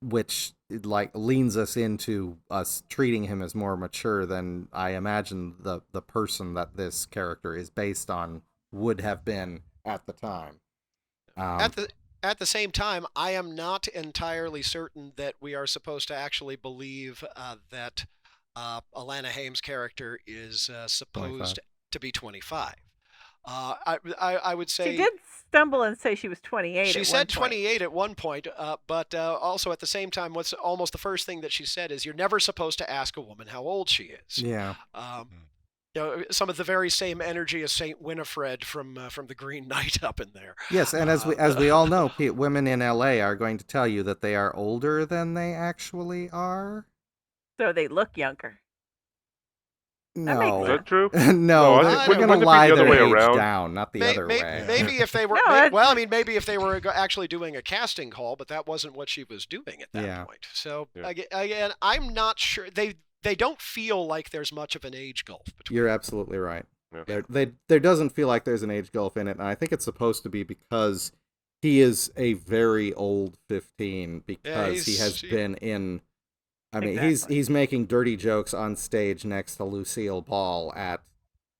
which like leans us into us treating him as more mature than I imagine the person that this character is based on would have been at the time. At the same time, I am not entirely certain that we are supposed to actually believe that Alana Haim's character is supposed 25. to be 25. I would say She did stumble and say she was 28. she at said one point. 28 at one point, but also at the same time, what's almost the first thing that she said is, "You're never supposed to ask a woman how old she is." Yeah. Some of the very same energy as Saint Winifred from the Green Knight up in there. Yes, and as we all know, women in LA are going to tell you that they are older than they actually are. So they look younger. No. makes Is sense. that true? No, I we're think- going to wouldn't it be lie the other their way age around? down, not the other way. Maybe if they were, No, that's- well, I mean, maybe if they were actually doing a casting call, but that wasn't what she was doing at that Yeah. point. So Yeah. again, I'm not sure. They don't feel like there's much of an age gulf between. You're absolutely right. Yeah. There doesn't feel like there's an age gulf in it, and I think it's supposed to be because he is a very old 15 because he has been in. I mean, Exactly. he's making dirty jokes on stage next to Lucille Ball at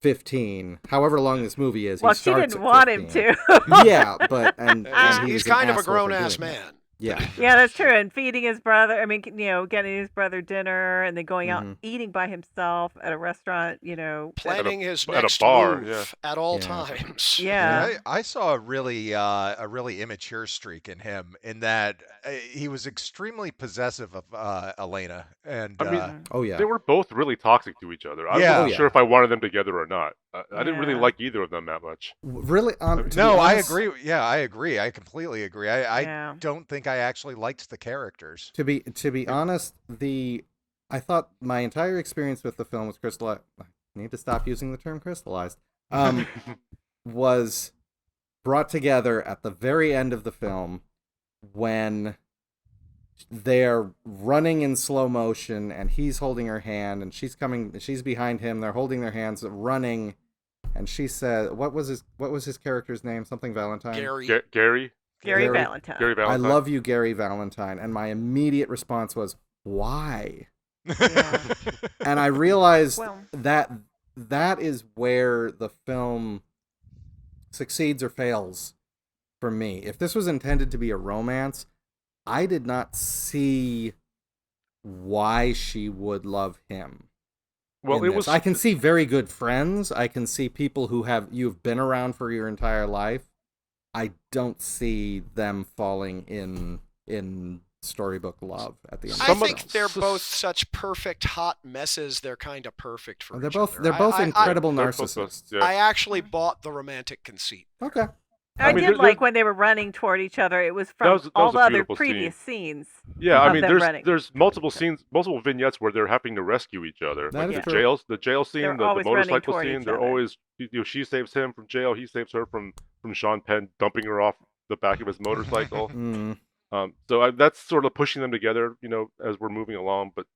15. However long this movie is, Well, he she starts didn't at want him 15. to. Yeah, but and he He's was an kind of a asshole for grown ass doing that. man. Yeah. Yeah, that's true. And feeding his brother, I mean, getting his brother dinner and then going out eating by himself at a restaurant, Planning his at a next bar, move at all Yeah. times. Yeah. I saw a really immature streak in him in that he was extremely possessive of Elena, and I mean, Oh yeah. they were both really toxic to each other. I Yeah. wasn't sure if I wanted them together or not. I didn't really Yeah. like either of them that much. Really? To be no, I honest- agree. Yeah, I agree. I completely agree. I Yeah. don't think I actually liked the characters. To be honest, I thought my entire experience with the film was crystallized. I need to stop using the term crystallized. Was brought together at the very end of the film when they're running in slow motion and he's holding her hand and she's behind him. They're holding their hands, running, and she said, "What was his character's name? Something Valentine." Gary. Gary Gary Valentine. Gary I Valentine. love you, Gary Valentine. And my immediate response was, "Why?" Yeah. And I realized Well- that is where the film succeeds or fails for me. If this was intended to be a romance, I did not see why she would love him. Well, in it this. was. I can see very good friends. I can see people who you've been around for your entire life. I don't see them falling in storybook love at the end. I of the think film. they're both such perfect hot messes. They're kind of perfect for They're each both other. they're both incredible They're both narcissists. yeah. I actually bought the romantic conceit. Okay. I mean, did there- like when they were running toward each other. It was from that all was the a other beautiful previous scenes. Yeah, I of mean, them running. there's multiple scenes, multiple vignettes where they're having to rescue each other. That Like is the true. jail scene, They're the always running motorcycle toward scene. each They're other. always, she saves him from jail, he saves her from Sean Penn dumping her off the back of his motorcycle. Mm. So that's sort of pushing them together, as we're moving along. But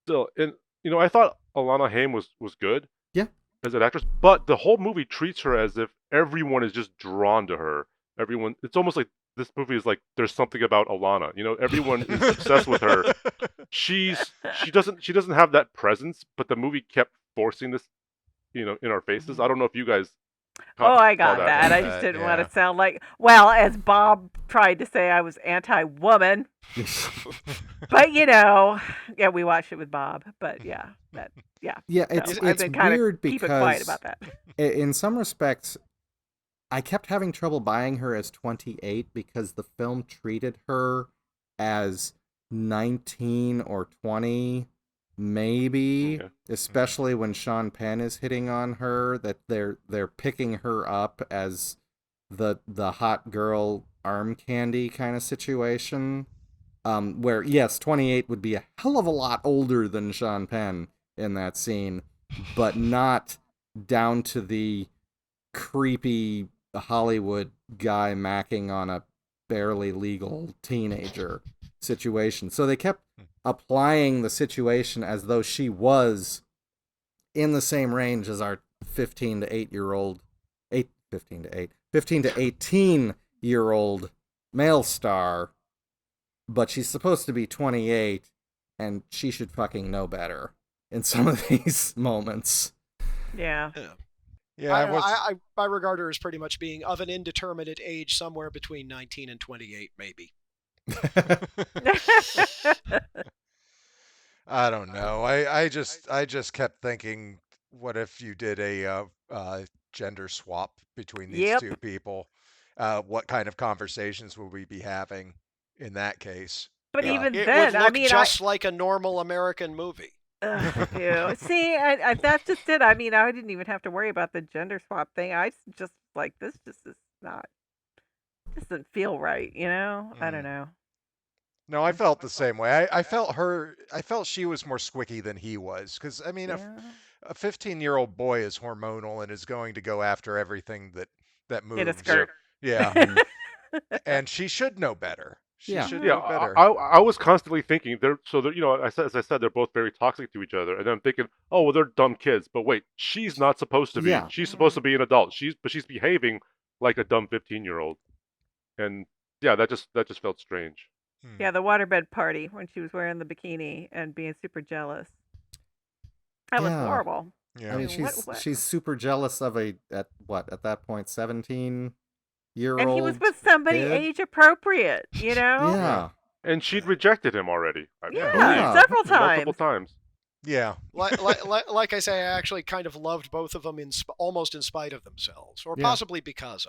still, and I thought Alana Haim was good Yeah. as an actress, but the whole movie treats her as if everyone is just drawn to her. Everyone, it's almost like this movie is like there's something about Alana. Everyone is obsessed with her. She doesn't have that presence, but the movie kept forcing this, in our faces. I don't know if you guys Oh, I saw got that. I Got just that, didn't want yeah. to sound like, well, as Bob tried to say, I was anti-woman. But yeah, we watched it with Bob. But yeah, Yeah, So it's I've been kind of weird keep it quiet because about that. in some respects, I kept having trouble buying her as 28 because the film treated her as 19 or 20, maybe, Okay. especially when Sean Penn is hitting on her, that they're picking her up as the hot girl arm candy kind of situation. Where yes, 28 would be a hell of a lot older than Sean Penn in that scene, but not down to the creepy Hollywood guy macking on a barely legal teenager situation. So they kept applying the situation as though she was in the same range as our 15 to 8-year-old 15 to 18-year-old male star, but she's supposed to be 28 and she should fucking know better in some of these moments. Yeah. Yeah, I I don't know. was. I regard her as pretty much being of an indeterminate age, somewhere between 19 and 28, maybe. I don't know. I just kept thinking, what if you did a gender swap between these Yep. two people? What kind of conversations would we be having in that case? But It, even it would then, I look mean, just like a normal American movie. ew. See, that's just it. I mean, I didn't even have to worry about the gender swap thing. I just like this. Just is not. Doesn't feel right. I don't Mm. know. No, I felt the same way. I felt she was more squicky than he was. Because, I mean, Yeah. a 15-year-old boy is hormonal and is going to go after everything that In a moves. Yeah. skirt. Yeah. Mhm. And she should know better. She Yeah. should Yeah, know better. I was constantly thinking as I said, they're both very toxic to each other, and then I'm thinking, oh well, they're dumb kids. But wait, she's not supposed to be. Yeah. She's supposed to be an adult. She's behaving like a dumb 15-year-old, and yeah, that just felt strange. Hmm. Yeah, the waterbed party when she was wearing the bikini and being super jealous. That was Yeah. horrible. I Yeah. mean, mean, what? she's super jealous of at that point 17-year And he was old with somebody kid. age appropriate. Yeah. And she'd rejected him already, I Yeah, believe, Yeah. several multiple times. times. Yeah. Like I say, I actually kind of loved both of them almost in spite of themselves, or Yeah. possibly because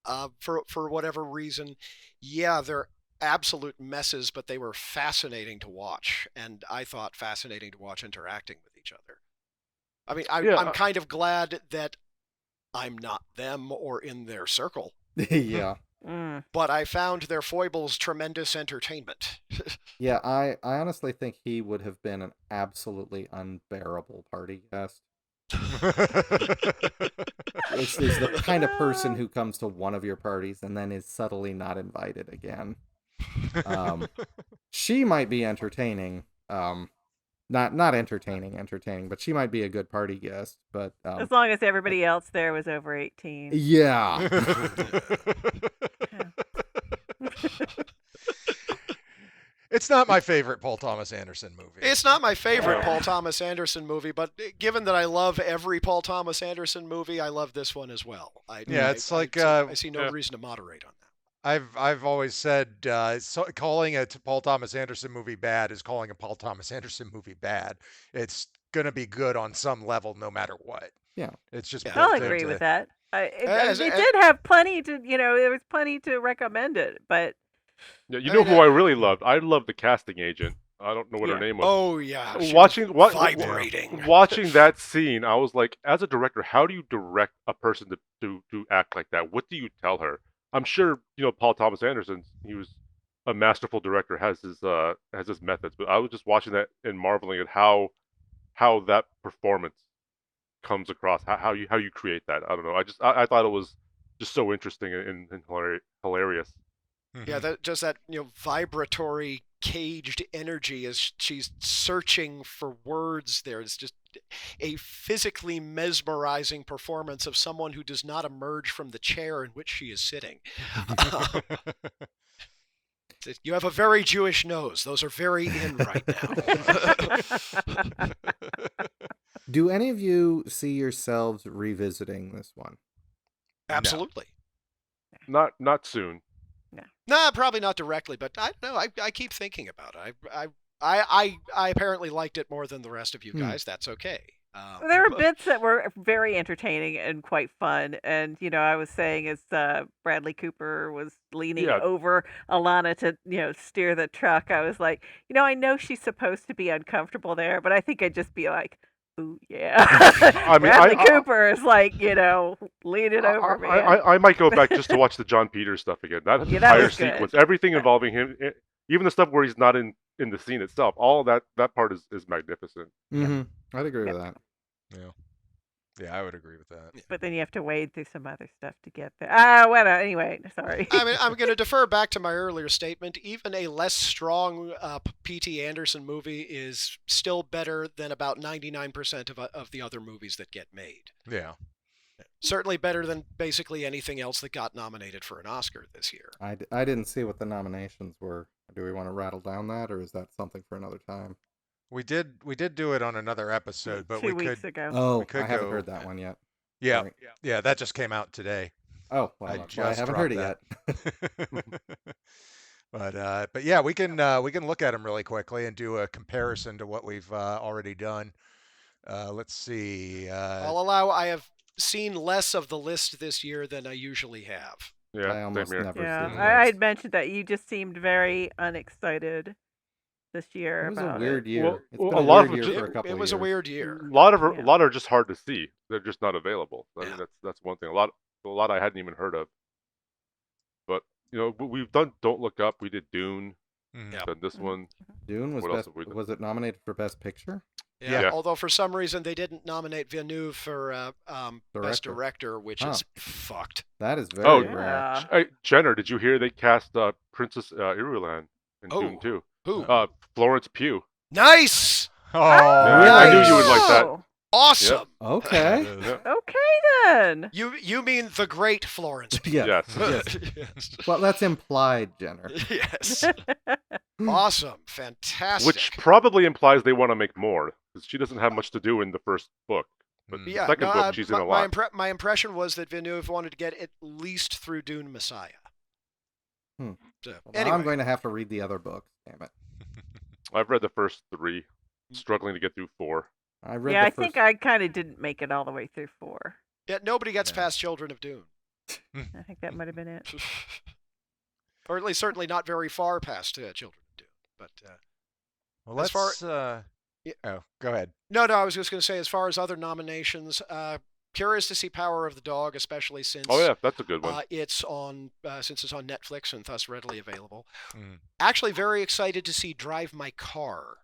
of. For whatever reason, yeah, they're absolute messes, but they were fascinating to watch, and I thought fascinating to watch interacting with each other. I mean, Yeah, I'm kind of glad that I'm not them or in their circle, Yeah. Mm. but I found their foibles tremendous entertainment. Yeah, I honestly think he would have been an absolutely unbearable party guest. This is the kind of person who comes to one of your parties and then is subtly not invited again. She might be entertaining. Not entertaining, but she might be a good party guest. But As long as everybody else there was over 18. yeah. It's not my favorite Paul Thomas Anderson movie. It's not my favorite Yeah. Paul Thomas Anderson movie, but given that I love every Paul Thomas Anderson movie, I love this one as well. Yeah, it's like, I see no Yeah. reason to moderate on that. I've always said, calling a Paul Thomas Anderson movie bad is calling a Paul Thomas Anderson movie bad. It's gonna be good on some level, no matter what. Yeah. It's just Yeah. built I'll agree into. with that. As- It as- did have plenty to, there was plenty to recommend it, but Yeah, you I know mean, who I really loved? I loved the casting agent. I don't know what her Yeah. name was. Oh yeah, she Watching was what vibrating. watching that scene, I was like, as a director, how do you direct a person to act like that? What do you tell her? I'm sure Paul Thomas Anderson. He was a masterful director, has his methods. But I was just watching that and marveling at how that performance comes across. How you create that. I don't know. I thought it was just so interesting and hilarious. Yeah, just that vibratory caged energy as she's searching for words. There is just a physically mesmerizing performance of someone who does not emerge from the chair in which she is sitting. You have a very Jewish nose. Those are very in right now. Do any of you see yourselves revisiting this one? Absolutely. Not soon. Nah, probably not directly, but I don't know. I keep thinking about it. I apparently liked it more than the rest of you guys. That's okay. There were bits that were very entertaining and quite fun, and I was saying as Bradley Cooper was leaning over Alana to steer the truck, I was like, I know she's supposed to be uncomfortable there, but I think I'd just be like, ooh yeah. I mean, Bradley Cooper is like leaning over me. I might go back just to watch the John Peters stuff again. That entire sequence, everything involving him, even the stuff where he's not in the scene itself, all that part is magnificent. Mm-hmm. I'd agree with that. Yeah, I would agree with that. But then you have to wade through some other stuff to get there. Well, anyway, sorry. I mean, I'm going to defer back to my earlier statement. Even a less strong P.T. Anderson movie is still better than about 99% of the other movies that get made. Yeah. Certainly better than basically anything else that got nominated for an Oscar this year. I didn't see what the nominations were. Do we want to rattle down that, or is that something for another time? We did do it on another episode, but 2 weeks ago. Oh, I haven't heard that one yet. Yeah, yeah, that just came out today. Oh, well, I haven't heard it yet. But yeah, we can look at them really quickly and do a comparison to what we've already done. Let's see. I'll allow. I have seen less of the list this year than I usually have. Yeah, I almost never. Yeah, I had mentioned that you just seemed very unexcited this year. It was about a weird year. Well, It's been a a lot weird of year for a couple It was of a years. weird year. A lot are just hard to see. They're just not available. I mean, that's one thing. A lot I hadn't even heard of. But we've done Don't Look Up. We did Dune. Done this one. Dune was What else have we was it nominated for Best Picture? Yeah. Although for some reason they didn't nominate Villeneuve for Best Director. Director, which is fucked. That is very rare. Yeah. Hey, Jenner, did you hear they cast Princess Irulan in Dune 2? Who? Florence Pugh. Nice. Oh, I knew you would like that. Awesome. Okay. Okay then. You mean the great Florence Pugh? Yes. Yes. Yes. Well, that's implied, Jenner. Yes. Awesome. Fantastic. Which probably implies they want to make more, because she doesn't have much to do in the first book. But the second book, she's in a lot. My impression was that Villeneuve wanted to get at least through Dune Messiah. So, Well, anyway. I'm going to have to read the other books. Damn it. I've read the first 3, struggling to get through 4. I read. I think I kind of didn't make it all the way through 4. Yeah, nobody gets past Children of Dune. I think that might have been it. Or at least certainly not very far past Children of Dune. But well, let's. Oh, go ahead. No, I was just going to say, as far as other nominations, curious to see Power of the Dog, especially since That's a good one. It's on since it's on Netflix and thus readily available. Actually, very excited to see Drive My Car.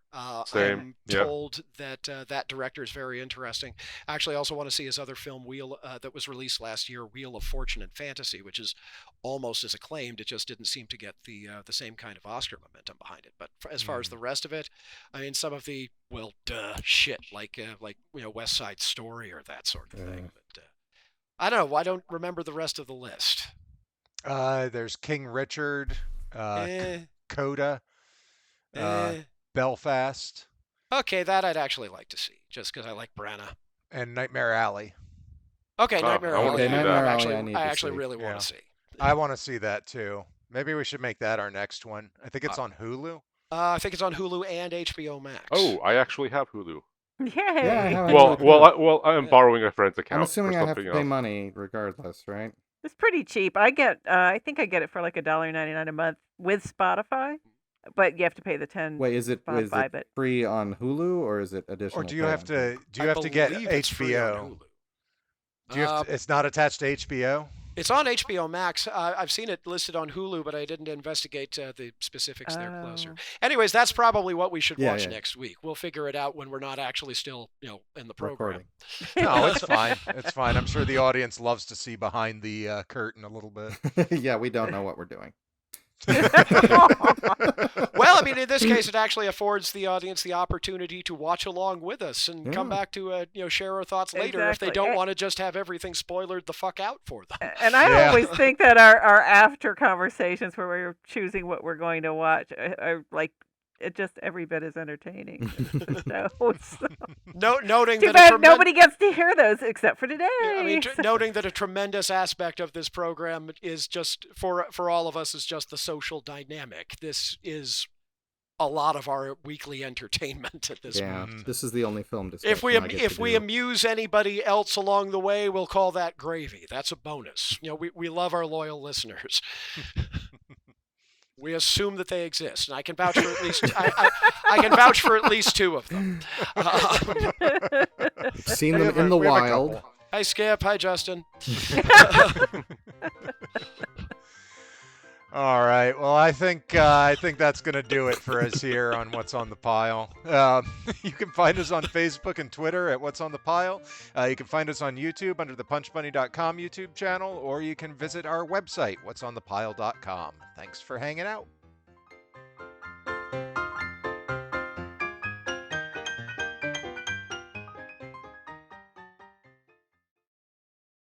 Same. I'm told that that director is very interesting. Actually, I also want to see his other film, Wheel, that was released last year, Wheel of Fortune and Fantasy, which is almost as acclaimed. It just didn't seem to get the same kind of Oscar momentum behind it. But as far as the rest of it, I mean, some of the shit like West Side Story or that sort of thing. But I don't know. I don't remember the rest of the list. There's King Richard, Coda. Belfast. Okay, that I'd actually like to see, just because I like Branagh. And Nightmare Alley. Okay, Nightmare Alley. I actually really want to see. I want to see that too. Maybe we should make that our next one. I think it's on Hulu. I think it's on Hulu and HBO Max. Oh, I actually have Hulu. Yay! Yeah, well, I'm borrowing a friend's account. I'm assuming for I have to something pay else. money regardless, right? It's pretty cheap. I think I get it for like $1.99 a month with Spotify, but you have to pay the 10. Wait, is it but free on Hulu or is it additional? Or do you have to get HBO? It's not attached to HBO? It's on HBO Max. I've seen it listed on Hulu, but I didn't investigate the specifics there closer. Anyways, that's probably what we should watch next week. We'll figure it out when we're not actually still, in the program. No, it's fine. It's fine. I'm sure the audience loves to see behind the curtain a little bit. Yeah, we don't know what we're doing. Well, I mean, in this case, it actually affords the audience the opportunity to watch along with us and come back to share our thoughts later if they Exactly. don't want to just have everything spoilered the fuck out for them. And I Yeah. always think that our after conversations where we're choosing what we're going to watch are like it just every bit as entertaining as the show. So. Noting Too that bad nobody gets to hear those except for today. I mean, noting that a tremendous aspect of this program is just for all of us is just the social dynamic. This is a lot of our weekly entertainment at this Yeah, point. this is the only film discussion If we I get if to we do. amuse anybody else along the way, we'll call that gravy. That's a bonus. We love our loyal listeners. We assume that they exist, and I can vouch for at least I can vouch for at least two of them. I've seen them in the We have a wild. couple. Hi, Skip. Hi, Justin. All right. Well, I think that's gonna do it for us here on What's on the Pile. You can find us on Facebook and Twitter at What's on the Pile. You can find us on YouTube under the punchbunny.com YouTube channel, or you can visit our website, whatsonthepile.com. Thanks for hanging out.